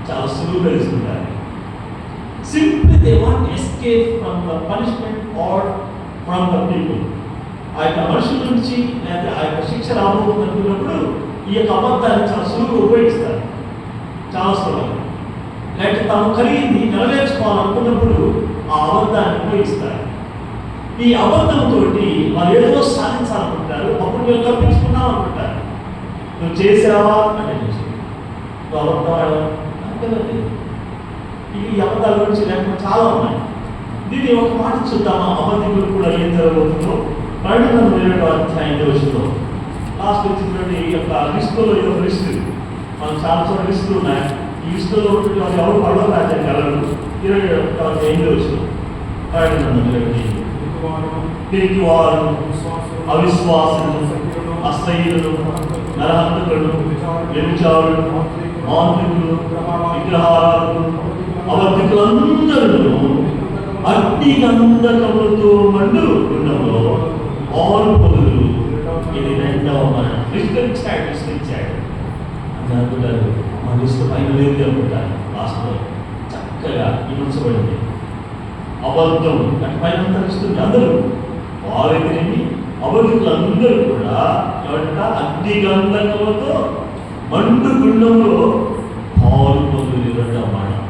చాలా సులువుగా తెలుసుకుంటారు. Simply they want to escape from the punishment or from the people. ఆ యొక్క మనుషుల నుంచి లేదా ఆ యొక్క శిక్ష రాబోతుంది అనుకున్నప్పుడు ఈ యొక్క అబద్ధాన్ని చాలా సులువుగా ఉపయోగిస్తారు, చాలా సులువుగా. లేకపోతే తాము కలిగింది నెరవేర్చుకోవాలనుకున్నప్పుడు ఆ అబద్ధాన్ని ఉపయోగిస్తారు. ఈ అబద్ధంతో వాళ్ళు ఏదో సాధించాలనుకుంటారు, అప్పుడు మేము తప్పించుకున్నాం అనుకుంటారు. నువ్వు చేసావా అంటే నువ్వు అబద్ధం అనుకోలేదు. ఈ అబద్ధాల గురించి లేకుండా చాలా ఉన్నాయి. దీన్ని ఒక మాట చూద్దామా? అబద్ధికులు కూడా ఏం జరగబోతుందో ప్రకటన 2వ అధ్యాయంలో లాస్ట్ వచ్చినటువంటి ఈ యొక్క లిస్టులో ఇది ఒక లిస్టు. మనం చాలా చోట్ల లిస్టులు ఉన్నాయి. ఈ లిస్టులో ఉన్నటువంటి ఎవరు పడవ రాజ్యానికి వెళ్ళరు. 21వ అధ్యాయంలో వచ్చిన ప్రకటన తిరిగి వారు అవిశ్వాసులు, అసహ్యులు, నరహంతకులు, వ్యభిచారులు, మాంత్రికులు, విగ్రహారాధకులు, అబద్ధికులందరూ అగ్ని గంధకములతో మండు గుండంలో పాల్పొందులు. ఇది రెండవ మరణం. విస్తరించాడు అని అనుకుంటారు. మన లిస్టు పైన లేదు అనుకుంటారు. లాస్ట్లో చక్కగా ఇమర్చబడింది. అబద్ధం అంటే పైన ఇస్తుంది. అందరూ వారిని అబద్ధులందరూ కూడా అగ్ని గంధకములతో మండు గుండంలో పాల్పొందులు. రెండవ మరణం.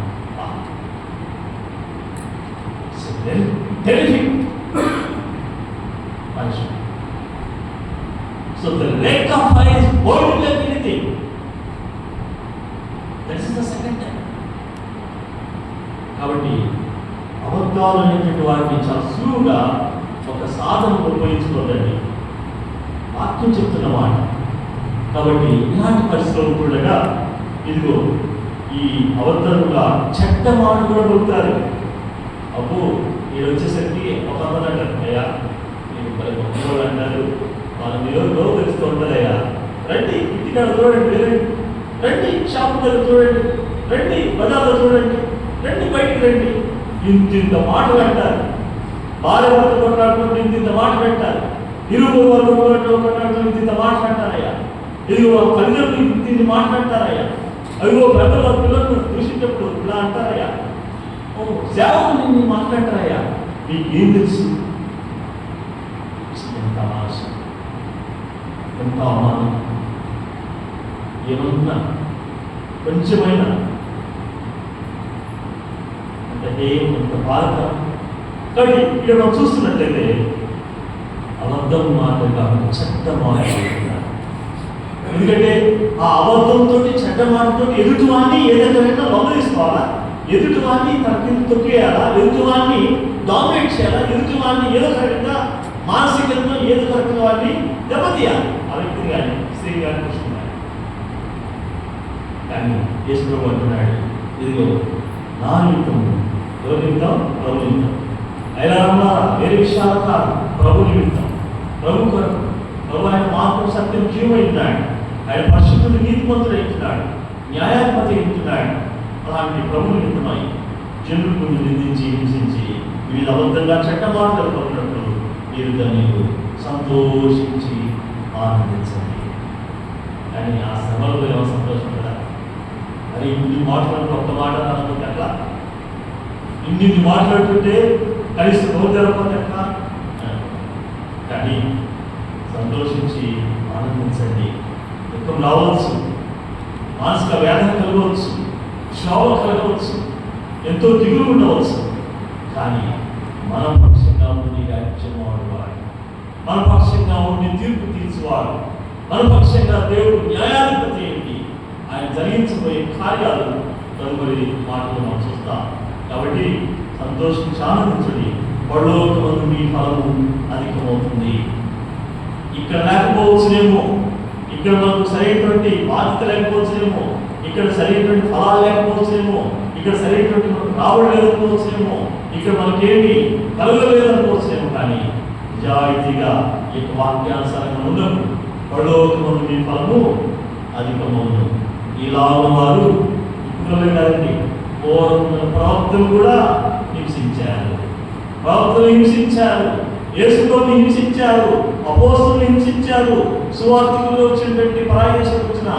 Terrific punishment. So the lake of fire is boiled like anything. That is the second time. కాబట్టి అబద్ధాలు అనేటువంటి వాటిని చాలా సులువుగా ఒక సాధనకు ఉపయోగించుకోదండి. వాక్యం చెప్తున్న మాట. కాబట్టి ఇలాంటి పరిస్థితులు కూడా ఇదిగో ఈ అబద్ధాలుగా చెడ్డ మాట కూడా పలుకుతారు. అబ్బో మీరు వచ్చేసరికి ఒక అమ్మని అంటారు, అయ్యా మీరు మరి గొప్పవాళ్ళు అంటారు, వాళ్ళు మీరు లోపు తెలుస్తూ ఉంటారయ్యా, రండి ఇంటికాడ చూడండి, రండి షాపు దగ్గర చూడండి, రండి బజార్లో చూడండి, రండి బయటికి రండి. ఇంత మాటలు అంటారు. భార్య భర్త కొట్లాడుకుంటూ ఇంత మాటలు అంటారు. ఇరుగు వర్గం కొట్లాడుకుంటూ ఇంత మాటలు అంటారయ్యా. ఇదిగో తల్లిదండ్రులు ఇంత మాట్లాడతారయ్యా. అదిగో పెద్దల పిల్లలను దూషించేప్పుడు ఇలా అంటారయ్యా. సేవలు నిన్ను మాట్లాడతారయ్యా. మీకు ఏం తెలుసు? ఎంత ఆశ, ఎంత అవమానం, ఏమన్నా కొంచెమైనా అంటే ఏమంత బాధ. కానీ ఇక్కడ మనం చూస్తున్నట్లయితే అబద్ధం మాటగా చెడ్డ మాట. ఎందుకంటే ఆ అబద్ధంతో చెడ్డ మాటతో ఎదుటివాన్ని ఏదైనా లొంగదీసుకోవాలా, ఎదుటివాన్ని తన కింద తొక్కేయాలా, ఎదుటివాన్ని డామినేట్ చేయాలా, ఎదుటివాన్ని ఏదో రకంగా మానసికంగా ఏదో రకంగా వాడిని దెబ్బతీయాలి. ఆ వ్యక్తిని కానీ స్త్రీ కానీ చూసుకున్నాడు. కానీ యేసు ప్రభు అంటున్నాడు, ఇదిగో నా నిమిత్తము, ఎవరి నిమిత్తం? ప్రభు నిమిత్తం. అయినా అన్నారా వేరే విషయాలు కాదు, ప్రభు నిమిత్తం, ప్రభు కొరకు. ప్రభు ఆయన మాత్రం సత్యం జీవమైనాడు. ఆయన పరిశుద్ధుడు నీతిమంతుడు అవుతున్నాడు, న్యాయాధిపతి అవుతున్నాడు. అలాంటి ప్రభు నిమిత్తమై జనులు నిందించి హింసించి వీళ్ళు అబద్ధంగా చెడ్డ మాటలు పడినప్పుడు మీరు దాన్ని సంతోషించి ఆనందించండి. కానీ ఆ శ్రమలో ఏమో సంతోషం కదా. అది ఇన్ని మాటలు కొత్త మాట అనుకుంటే ఎట్లా? ఇన్ని మాట్లాడుతుంటే కలిసి రోజుపోతే ఎట్లా? కానీ సంతోషించి ఆనందించండి. దుఃఖం రావచ్చు, మానసిక వేదన కలగవచ్చు, శ్రమ కలగవచ్చు, ఎంతో దిగులు ఉండవచ్చు. కానీ మన పక్షంగా ఉండి రాజ్యవాడు వాడు, మన పక్షంగా ఉండి తీర్పు తీర్చువాడు, మన పక్షంగా దేవుడు న్యాయాధిపతి ఏంటి, ఆయన జరిగించబోయే కార్యాలు తదుపరి మాటలు మనం చూస్తాం. కాబట్టి సంతోషించి ఆనందించండి. పరలోకమందు మీ ఫలము అధికమవుతుంది. ఇక్కడ లేకపోవచ్చునేమో, ఇక్కడ మనకు సరైనటువంటి బాధ్యత లేకపోవచ్చునేమో, ఇక్కడ సరైనటువంటి ఫలాలు లేకపోవచ్చునేమో, ఇక్కడ సరైనటువంటి మనకు రావడం లేకపోవచ్చునేమో, ఇక్కడ మనకేమి కలగలేదనుకోవచ్చునేమో. కానీ నిజాయితీగా ఈ యొక్క వాక్యానుసారంగా ఉన్నప్పుడు పరలోకమందు మీ ఫలము అధికమవును. ఇలాగ వారు ఇప్పుడు కాదండి, ప్రవక్తలు కూడా హింసించారు, ప్రవక్తలు హింసించారు, యేసుని హింసించారు, అపోస్తలుని హింసించారు, సువార్తికుల్లో వచ్చినటువంటి పరాయదేశాలకు వచ్చిన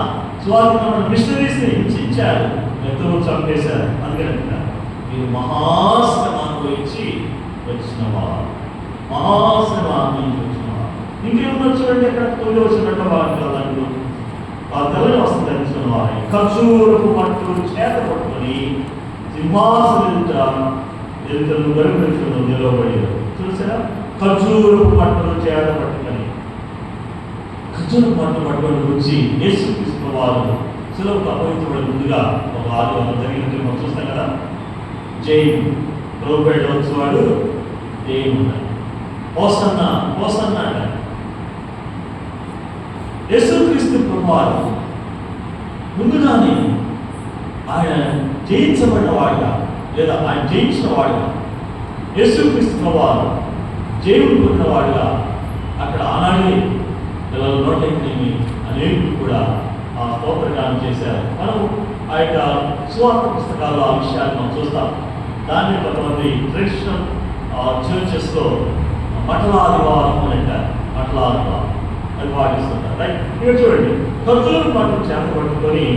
సువార్తికుల మిషనరీస్ని హింసించారు, ఎంతో చంపేశారు. అందుకని మీరు మహాశ్రమ అనుభవించి వచ్చిన వారు, మహాశ్రమ అనుభవించి వచ్చిన వారు. ఇంకేమన్నా చూడండి, ఎక్కడ తొలి వచ్చినట్టు వారు ఆ తెల్లని వస్త్రం ధరించిన వారి ఖర్జూరపు పట్టులు చేత పట్టుకొని సింహాసనం ఎదుటను గరుపెట్టుకుని నిలవబడి చూసారా? ఖర్జూరపు పట్టులు చేత పట్టుకొని, ఖర్జూరపు పట్టు పట్టుకొని వచ్చి యేసుక్రీస్తు వారు సులభకు అపవిత్రపడి ముందుగా ఒక ఆదివారం జరిగినట్టు మనం చూస్తాం కదా. జై ప్రభుపేట వచ్చేవాడు దేవుడు పోసన్న పోసన్న అంటారు. యేసుక్రీస్తు ప్రభువారు ముందుగానే ఆయన జయించబడిన వాడిగా లేదా ఆయన జయించిన వాడిగా, యేసుక్రీస్తు ప్రభువారు జైలు పొందిన వాడిగా అక్కడ ఆనాడే పిల్లల నోటెక్కి అనేకులు కూడా ఆ స్తోత్రగానం చేశారు. మనం ఆ యొక్క సువార్త పుస్తకాల్లో ఆ విషయాన్ని మనం చూస్తాం. దాన్ని కొంతమంది ట్రెడిషనల్ చర్చెస్లో మఠలాదివారం అని అంటారు. మఠలాదివారం అది పాటిస్తుంటారు. రైట్, ఇక్కడ చూడండి, ఖర్జూరం పండు చేత పట్టుకొని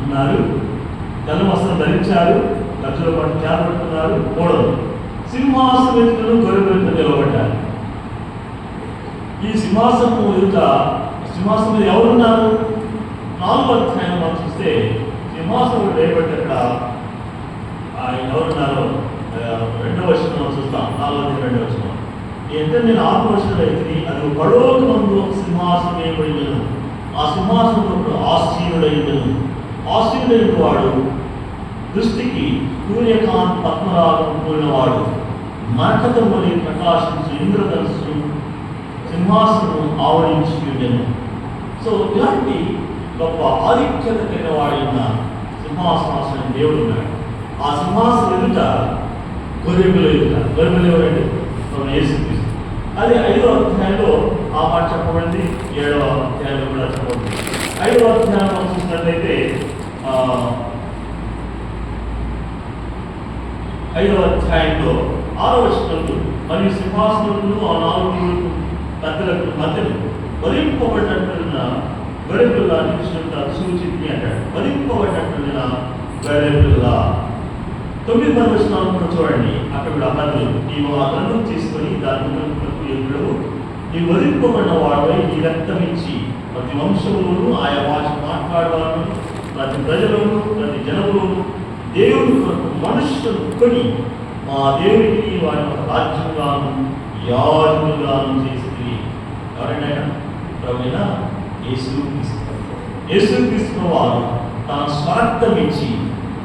ఉన్నారు, తెల్ల వస్త్రం ధరించారు, ఖర్జూరం పండు చేత పట్టుకున్నారు. మూడవది, సింహాసనం ఎదుటను గొర్రెల ఎదుట నిలబడ్డారు. ఈ సింహాసనం ఎదుట, సింహాసనం మీద ఎవరున్నారు? 4వ అధ్యాయం మనం చూస్తే సింహాసనం వేయబట్టి అక్కడ ఆయన ఎవరున్నారో 2వ వచనం చూస్తాం. 4వ వచనం, అంటే నేను ఆత్మవచనం అయితే అది పడోకమందు సింహాసనం వేయబడినను, ఆ సింహాసనంలో ఆసీనుడైనను. ఆసీనుడైన వాడు దృష్టికి సూర్యకాంత్ పద్మరాగం కూడినవాడు, మరకతం వలె ప్రకాశించు ఇంద్రధనుస్సు సింహాసనం ఆవరించి ఉండెను. సో ఇలాంటి గొప్ప ఆధిక్యత కలిగిన వాడైన సింహాసనాసనం దేవుడు ఉన్నాడు. ఆ సింహాసనం ఎదుట గొర్రెపిల్ల ఎదుట, గొర్రెపిల్ల ఎవరంటే యేసుక్రీస్తు. అది 5వ అధ్యాయంలో ఆ మాట చెప్పబడింది, 7వ అధ్యాయంలో కూడా చెప్పబడింది. 5వ అధ్యాయం మనం చూసినట్లయితే 5వ అధ్యాయంలో 6వ వచనంలో, మరియు సింహాసనములు ఆ 4 పెద్దలకు మధ్యలో వరింపబడినట్లున్న గొర్రెపిల్ల నిలిచినంత సూచించి అంటాడు. వరింపబడినట్లున్న గొర్రెపిల్ల. 9వ వచనాలను కూడా చూడండి, అక్కడ కూడా పెద్దలు, నీవు ఆ గ్రంథం తీసుకొని దాని ముందుకు ఎదురు నీ వరింపబడిన వాడై నీ రక్తమిచ్చి ప్రతి వంశములను ఆయా భాష మాట్లాడేవారు, ప్రతి ప్రజలను, ప్రతి జనములను దేవుని కొరకు మనుషులను కొని మా దేవుడికి వారి ఒక రాజ్యంగాను యాజకులుగాను చేసి ఎవరైనా ప్రభువైన యేసుక్రీస్తు వారు తన స్వార్థం ఇచ్చి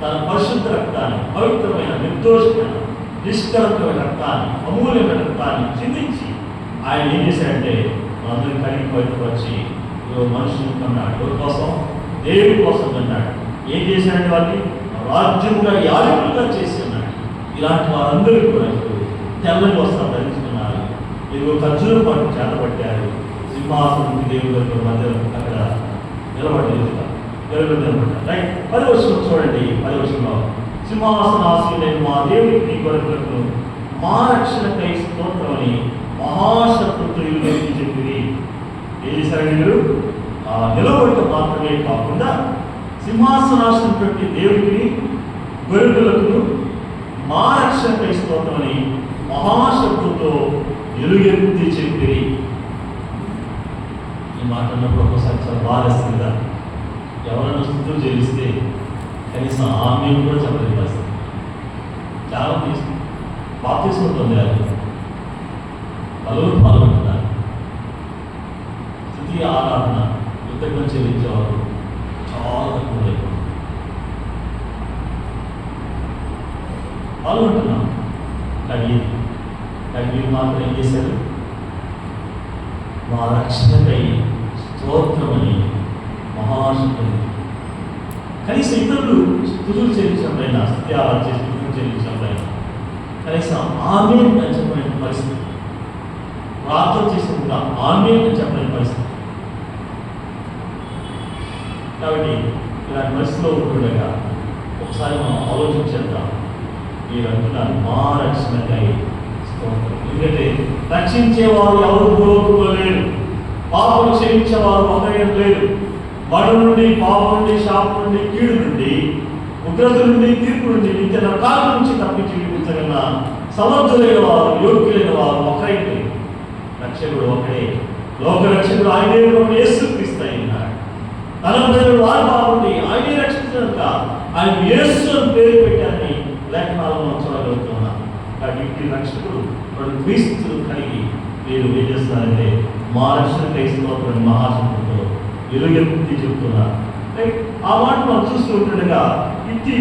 తన పరిశుద్ధ రక్తాన్ని, పవిత్రమైన, నిర్దోషమైన, నిష్కలంకమైన రక్తాన్ని, అమూల్యమైన రక్తాన్ని చిందించి ఆయన ఏం చేశాడంటే మనందరినీ కలిగి పవిత్రపరిచి మనుషులు కన్నాడు. ఎవరి కోసం? దేవుడి కోసం కన్నాడు. ఏం చేశాడంటే వాళ్ళని రాజ్యంగా, యాజకులుగా చేసి ఉన్నాడు. ఇలాంటి వారందరూ కూడా తెల్లని వస్త్రం ధరించుకున్నారు. ఇదిగో ఖర్జూర పండు చేతపట్టారు. సింహాసనం దేవుడి దగ్గర మధ్యలో అక్కడ నిలబడ్డారు. రైట్, 10వ వచనం చూడండి. 10వ వచనంలో, సింహాసనాసీనుడైన మా దేవుడికి గొర్రెలకు మా రక్షణకై స్తోత్రమని మహాశత్రువులు ఎలుగెత్తి చెప్పింది. ఏం చేశారు వీళ్ళు? నిలబడటం మాత్రమే కాకుండా సింహాసనాసనం పెట్టి దేవుడికి గొర్రెలకు మా రక్షణకై స్తోత్రమని మహాశబ్దంతో ఎలుగెత్తి చెప్పి. ఈ మాట అన్నప్పుడు ఒక్కోసారి చాలా బాధేస్తుంది కదా. ఎవరైనా స్థుతులు చెల్లిస్తే కనీసం ఆమె కూడా చెప్పలేదు పరిస్థితి. చాలా బాప్తిస్మం పొందారు, పలువురు పాల్గొంటున్నారు. స్థుతి ఆరాధన కృతజ్ఞత చెల్లించేవారు చాలా తక్కువ అయిపోతుంది. పాల్గొంటున్నాం, కానీ మీరు మాత్రం ఏం చేశారు? మా రక్షణకై స్తోత్రమని మహాశక్తులు. కనీసం ఇతరులు స్థుతులు చెల్లించడంపైన, స్థుతి ఆరాధన చేసి స్థుతులు చెల్లించడంపైన కనీసం ఆమె అని చెప్పలేని పరిస్థితి, ప్రార్థన చేసిన ఆమె అని చెప్పలేని పరిస్థితి. కాబట్టి ఇలాంటి పరిస్థితిలో ఉంటుండగా ఒకసారి మనం ఆలోచించేద్దాం. మీరు అంటున్నారు మా రక్షణకై స్తోత్రం. ఎందుకంటే రక్షించేవారు ఎవరు భూలోకంలో లేరు, పాపం క్షమించేవారు ఒకరే లేరు. మరణం నుండి, పాపం నుండి, శాపం నుండి, కీడు నుండి, ఉగ్రత నుండి, తీర్పు నుండి, నిత్య నరకాల నుంచి తప్పించి విడిపించగల సమర్థులైన వారు, యోగ్యులైన వారు ఒకరే. రక్షకుడు ఒకడే, లోక రక్షకుడు ఆయనే, యేసుక్రీస్తు అయినాడు. తన ప్రజలు వారి బాగుంది ఆయనే రక్షించక ఆయన యేసు అని పేరు పెట్టారని లేఖనాలను మనం చూడగలుగుతున్నాం. కాబట్టి రక్షకుడు క్రీస్తు కలిగి మీరు ఏం చేస్తున్నారంటే మా రక్షణ స్తోత్రం మహాశక్తితో ఎలుగెత్తి చెప్తున్నారు. ఆ మాట మనం చూస్తూ ఉంటుండగా ఇది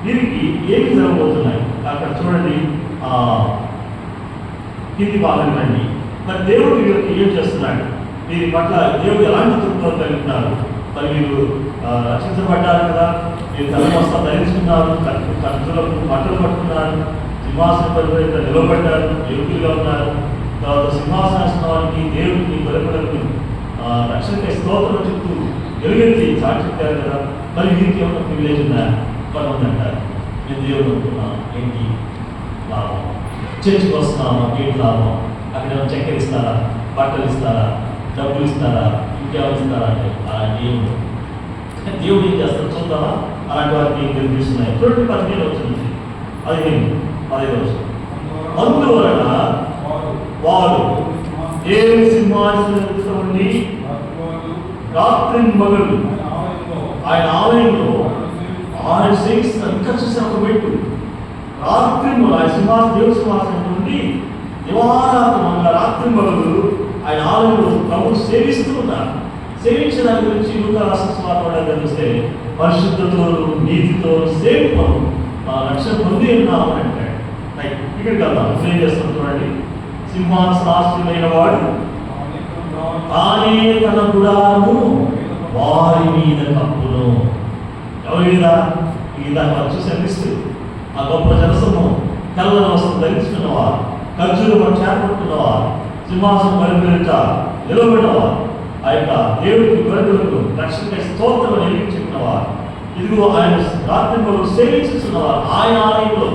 వీరికి ఏమి జరగబోతున్నాయి అక్కడ చూడండి. కింది భాగం రండి. మరి దేవుడు వీరికి ఏం చేస్తున్నాడు? వీరి పట్ల దేవుడు ఎలాంటి తృప్తితో కలుగుతున్నారు? మరి మీరు రక్షించబడ్డారు కదా, మీరు తలమస్త ధరించుకున్నారు, ఖర్చులకు బట్టలు పట్టుకున్నారు, సింహాసన పరిపరిత నిలబడ్డారు, యోగ్యులుగా ఉన్నారు. తర్వాత సింహాసనానికి దేవుడికి బలపడకు రక్షణకై స్తోత్రం చెప్తూ ఎలుగెత్తి సాక్షి చెప్పారు కదా. మరి వీరికి ఏమైనా ప్రివిలేజ్ ఉందా? కొంతమంది అంటారు నేను దేవుడు అనుకున్నా, ఏంటి లాభం? చర్చికి వస్తున్నామా, ఏంటి లాభం? అక్కడ ఏమైనా చక్కెర ఇస్తారా, బట్టలు ఇస్తారా, డబ్బులు ఇస్తారా, ఇంకేమైనా ఇస్తారా అంటే అలాంటి ఏమి దేవుడు ఏం చేస్తాడు చూద్దామా? అలాంటి వారికి ఏం కనిపిస్తున్నాయి. 15 వచ్చింది, 15 వచ్చింది. అందువలన వారు దేవుని సింహాసనం నుండి రాత్రి మగలు ఆయన ఆలయంలో ఆయన ఇంకా చూసిన ఒక పెట్టు రాత్రి ఆయన దేవుని సింహాసనం నుండి దివారాత్రంగా రాత్రి మగలు ఆయన ఆలయంలో ప్రభువు సేవిస్తూ ఉన్నారు. సేవించడానికి గురించి చూస్తే పరిశుద్ధతోను నీతితోను సేవింపను రక్షణ పొంది ఉన్నామని అంటాడు. ఇక్కడికి వెళ్దాం. ఏం చేస్తాం చూడండి. సింహాసనాశ్రమైన వాడు తానే తన గుడారము వారి మీద కప్పును. ఎవరి మీద? ఈ దాన్ని చూసే క్రీస్తు ఆ గొప్ప జనసమూహం తెల్లని వస్త్రం ధరించుకున్నవారు, ఖర్జూర చేపట్టుకున్నవారు, సింహాసనం పరిపేరిట నిలబడినవారు, ఆ యొక్క దేవుడికి గొర్రెలకు రక్షణ స్తోత్రం నిలిపించుకున్నవారు, ఇదిగో ఆయన రాత్రి కొరకు సేవించుతున్నవారు. ఆయన ఆలయంలో,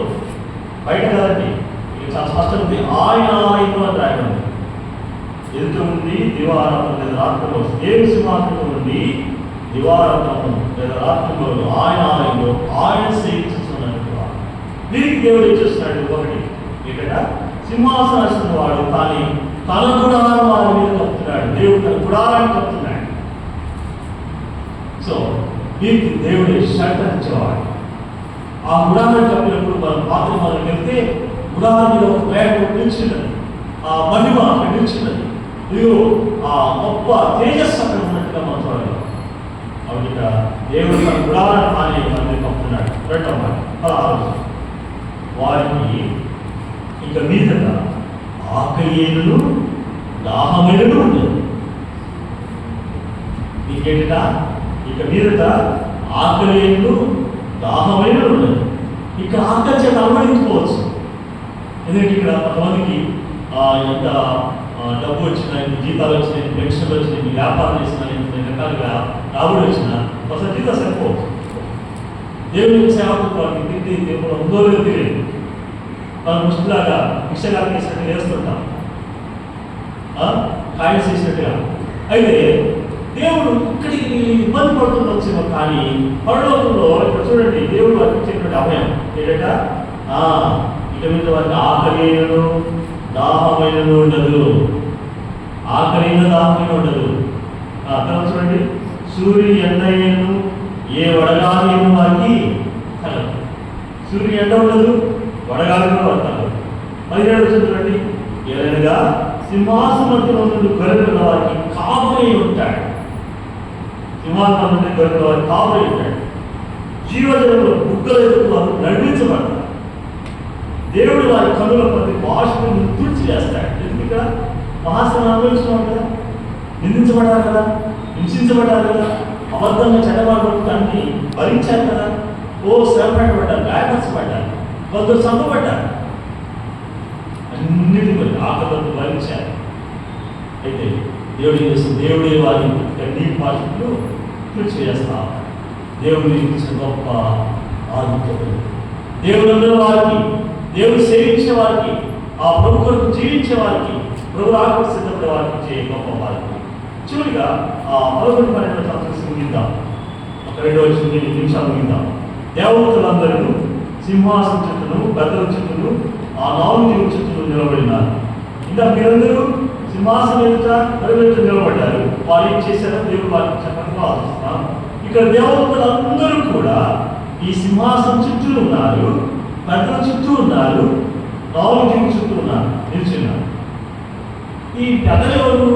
బయట కదండి, ఇది చాలా స్పష్టంగా ఆయన ఆలయంలో అని రాయడండి. ఎదుట ఉంది దివారాత్రం లేదా రాత్రిలో దేవుని సింహాసనం నుండి దివారాత్రం లేదా రాత్రిలో ఆయన ఆలయంలో ఆయన సేవించుతున్నట్టు వీరికి దేవుడు ఏం చేస్తున్నాడు? ఒకటి ఇక్కడ సింహాసనం వాడు కానీ తన గుడారం వారి మీద కప్పుతున్నాడు. దేవుడు తన గుడారాన్ని కప్పుతున్నాడు. సో వీరికి దేవుడు షెల్టర్ ఇచ్చేవాడు. ఆ గుడారాన్ని కప్పినప్పుడు మనం పాత్ర మనం వెళ్తే గుడారం మీద ఒక మేఘం నిలిచినది, ఆ మహిమ అక్కడ నిలిచినది, ఇదిగో ఆ గొప్ప తేజస్సు అక్కడ ఉన్నట్టుగా మనం చూడగలం. కాబట్టి ఇక్కడ దేవుడు తన గుడారాన్ని తానే మనల్ని కప్పుతున్నాడు. రెండవ మాట వారికి ఇక మీదట ఆకలియను దాహమైనను ఉండదు. నీకేంట ఇక మీదట ఆకలియను దాహమైన ఉండదు. ఇక్కడ ఆకలి చేత అలవడించుకోవచ్చు. ఎందుకంటే ఇక్కడ కొంతమందికి ఎంత డబ్బు వచ్చినా, జీతాలు వచ్చినాయి, పెన్షన్లు వచ్చినాయి, వ్యాపారం చేసినా, రకాలుగా రాబడి వచ్చినా అసలు జీతం సరిపోవచ్చు. దేవుని సేవకు వాటిని తిండి దేవుడు ఉందో లేదో తెలియదు. మనం ముష్టిలాగా భిక్షగాలు చేసినట్టు వేస్తుంటాం, కాయలు చేసినట్టుగా. అయితే దేవుడు ఇక్కడికి ఇబ్బంది పడుతుండొచ్చేమో, కానీ పరలోకంలో ఇక్కడ చూడండి దేవుడు వారికి ఇచ్చేటువంటి అభయం ఏంటంట, ఇక మీద వారికి ఆకలిను దాహమైనను ఉండదు. ఆకలిన దాహమైన ఉండదు. తర్వాత చూడండి, సూర్యుని ఎండయ్యను ఏ వడగాలి వారికి కలదు. సూర్యుని ఎండ ఉండదు, వడగాలి పడతారు. 17 చూడండి, ఏదైనా సింహాసనంలో నుండి గొర్రెల వారికి కాపురై ఉంటాడు. సింహాసనం నుండి గొర్రెల వారికి కాపురై ఉంటాడు. జీవజలంలో బుగ్గల ఎదురు వారు నడిపించబడతారు. దేవుడు వారి కనుల ప్రతి భాషను తుడిచి వేస్తాడు. ఎందుకు ఇక్కడ మహాశ్రమం అనుభవించినాం కదా, నిందించబడ్డారు కదా, హింసించబడ్డారు కదా, అబద్ధంగా చెడ్డబాటుని భరించారు కదా, శ్రమ పెట్టబడ్డారు, గాయపరచబడ్డారు, కొందరు చంపబడ్డారు, అన్నిటి ఆకలితో భరించారు. అయితే దేవుడు ఏం చేస్తుంది? దేవుడే వారి కన్నీటి భాషలు తుడిచి వేస్తా. దేవుడు ఇచ్చిన గొప్ప ఆధిక్యత. దేవుడు అందరూ వారికి, దేవుడు సేవించిన వారికి, ఆ ప్రభు కొరకు జీవించే వారికి, ప్రభు ఆకర్షితపడే వారికి ఇచ్చే గొప్ప వారికి. చివరిగా ఆ 11-12 ముగిద్దాం. ఒక 2 నిమిషాలు ముగిద్దాం. దేవతలందరూ సింహాసనం చుట్టూ, పెద్దల చుట్టూ, ఆ 4 జీవుల చుట్టూ నిలబడినారు. ఇంకా మీరందరూ సింహాసనం ఎదుట పరిగెత్తు నిలబడ్డారు. వారు ఏం చేశారో దేవుడు వారికి చెప్పడానికి ఆలోచిస్తున్నాం. ఇక్కడ దేవతలందరూ కూడా ఈ సింహాసనం చుట్టూ ఉన్నారు, పెద్దల చుట్టూ ఉన్నారు, 4 జీవుల చుట్టూ ఉన్నారు, నిల్చున్నారు. ఈ పెద్దలెవరు?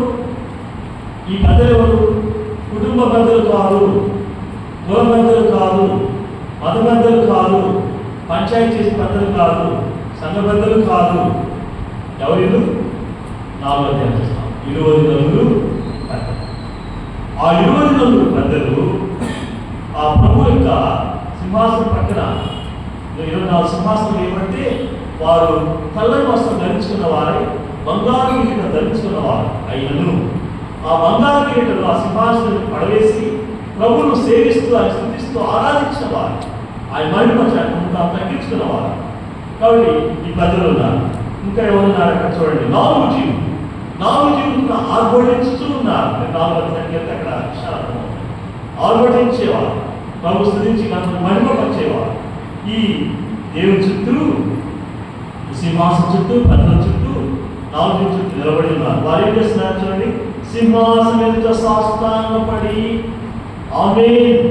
ఈ పెద్దలెవరు? కుటుంబ పెద్దలు కాదు, కుల పెద్దలు కాదు, మత పెద్దలు కాదు, పంచాయతీ చేసే పెద్దలు కాదు, సంఘ పెద్దలు కాదు. ఎవరు? 4వ అధ్యాయం చేస్తాం. 20 నలుగురు పెద్దలు. ఆ 20 నలుగురు పెద్దలు ఆ ప్రభు యొక్క సింహాసనం పక్కన 24 సింహాసనం ఏమంటే వారు తెల్లని వస్త్రం ధరించుకున్న వారై బంగారు కిరీటం ధరించుకున్నవారు అయినను ఆ బంగారు కిరీటంలో ఆ సింహాసనం పడవేసి ప్రభువును సేవిస్తూ ఆయన స్థుతిస్తూ ఆరాధించిన వారు, ఆయన మహిమను తగ్గించుకున్న వారు. కాబట్టి ఈ ప్రజలు ఉన్నారు. ఇంకా ఎవరున్నారు అక్కడ చూడండి, 4 జీవులు ఆర్భటించుతూ ఉన్నారు. 4వ సంఖ్యత అక్కడ అక్షరాలు ఆర్భటించేవారు, ప్రభు స్థుతించి మహిమపరిచేవారు. ఈ దేవుని చుట్టూ, సింహాసనం చుట్టూ, ప్రజల చుట్టూ, 4 చుట్టూ నిలబడి ఉన్నారు. వారు ఏం చేస్తున్నారు చూడండి, సింహాసనం ఎదుట సాష్టాంగపడి ఆమేన్,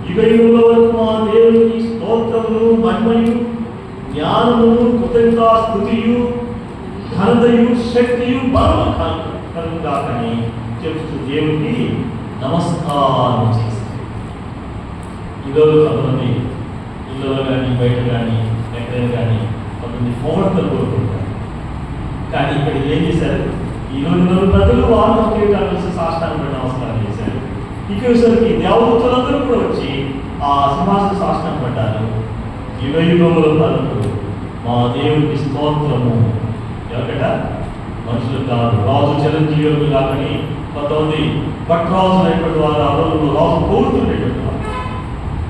యుగయుగముల వరకు మా దేవునికి స్తోత్రములు, మహిమయు, జ్ఞానమును, కృతజ్ఞతాస్తుతియు, ఘనతయు, శక్తియు, బలము కలుగుగాకని చెబుతూ దేవునికి నమస్కారం చేస్తారు. ఈరోజు కొంతమంది ఇళ్ళలో కానీ బయట కానీ ఎక్కడైనా కానీ కొంతమంది పొగడ్తలు కోరుకుంటారు. కానీ ఇక్కడ ఏం చేశారు, ఈరోజు ప్రజలు వాళ్ళు కలిసి సాష్టాంగపడి నమస్కారం చేశారు. ఇక్కడిసరికి దేవదూతలందరూ కూడా వచ్చి ఆ సింహాసన సాష్టాంగం పడ్డారు. యుగయుగముల వరకు మా దేవునికి స్తోత్రము. ఎవరికట? మనుషులు కాదు, రాజు చిరంజీవులు కాకని కొంతమంది పట్రాజు అనేటువంటి వారు ఆ రోజుల్లో రాజు కోరుతున్నటువంటి వారు,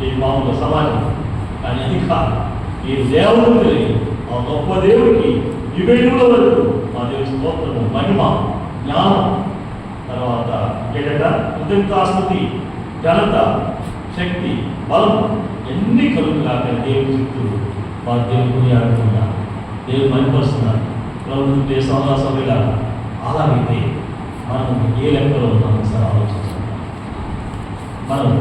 ఈ మామూలు సమాజం. కానీ అది కాదు, ఈ దేవుడికి, ఆ గొప్ప దేవుడికి యుగయుగముల వరకు మా దేవుని స్తోత్రము, మహిమ, జ్ఞానం, తర్వాత ఏంటంట కృతజ్ఞతాస్తుతి, ఘనత, శక్తి, బలం ఎన్ని కలుగులాక దేవుని చుట్టూ వారు దేవుని ఆడుతున్నారు, దేవుని మహిమపరుస్తున్నారు. ప్రభుత్వ సభగా అలాగైతే మనం ఏ లెక్కలో ఉన్నాం ఒకసారి ఆలోచించాలి. మనం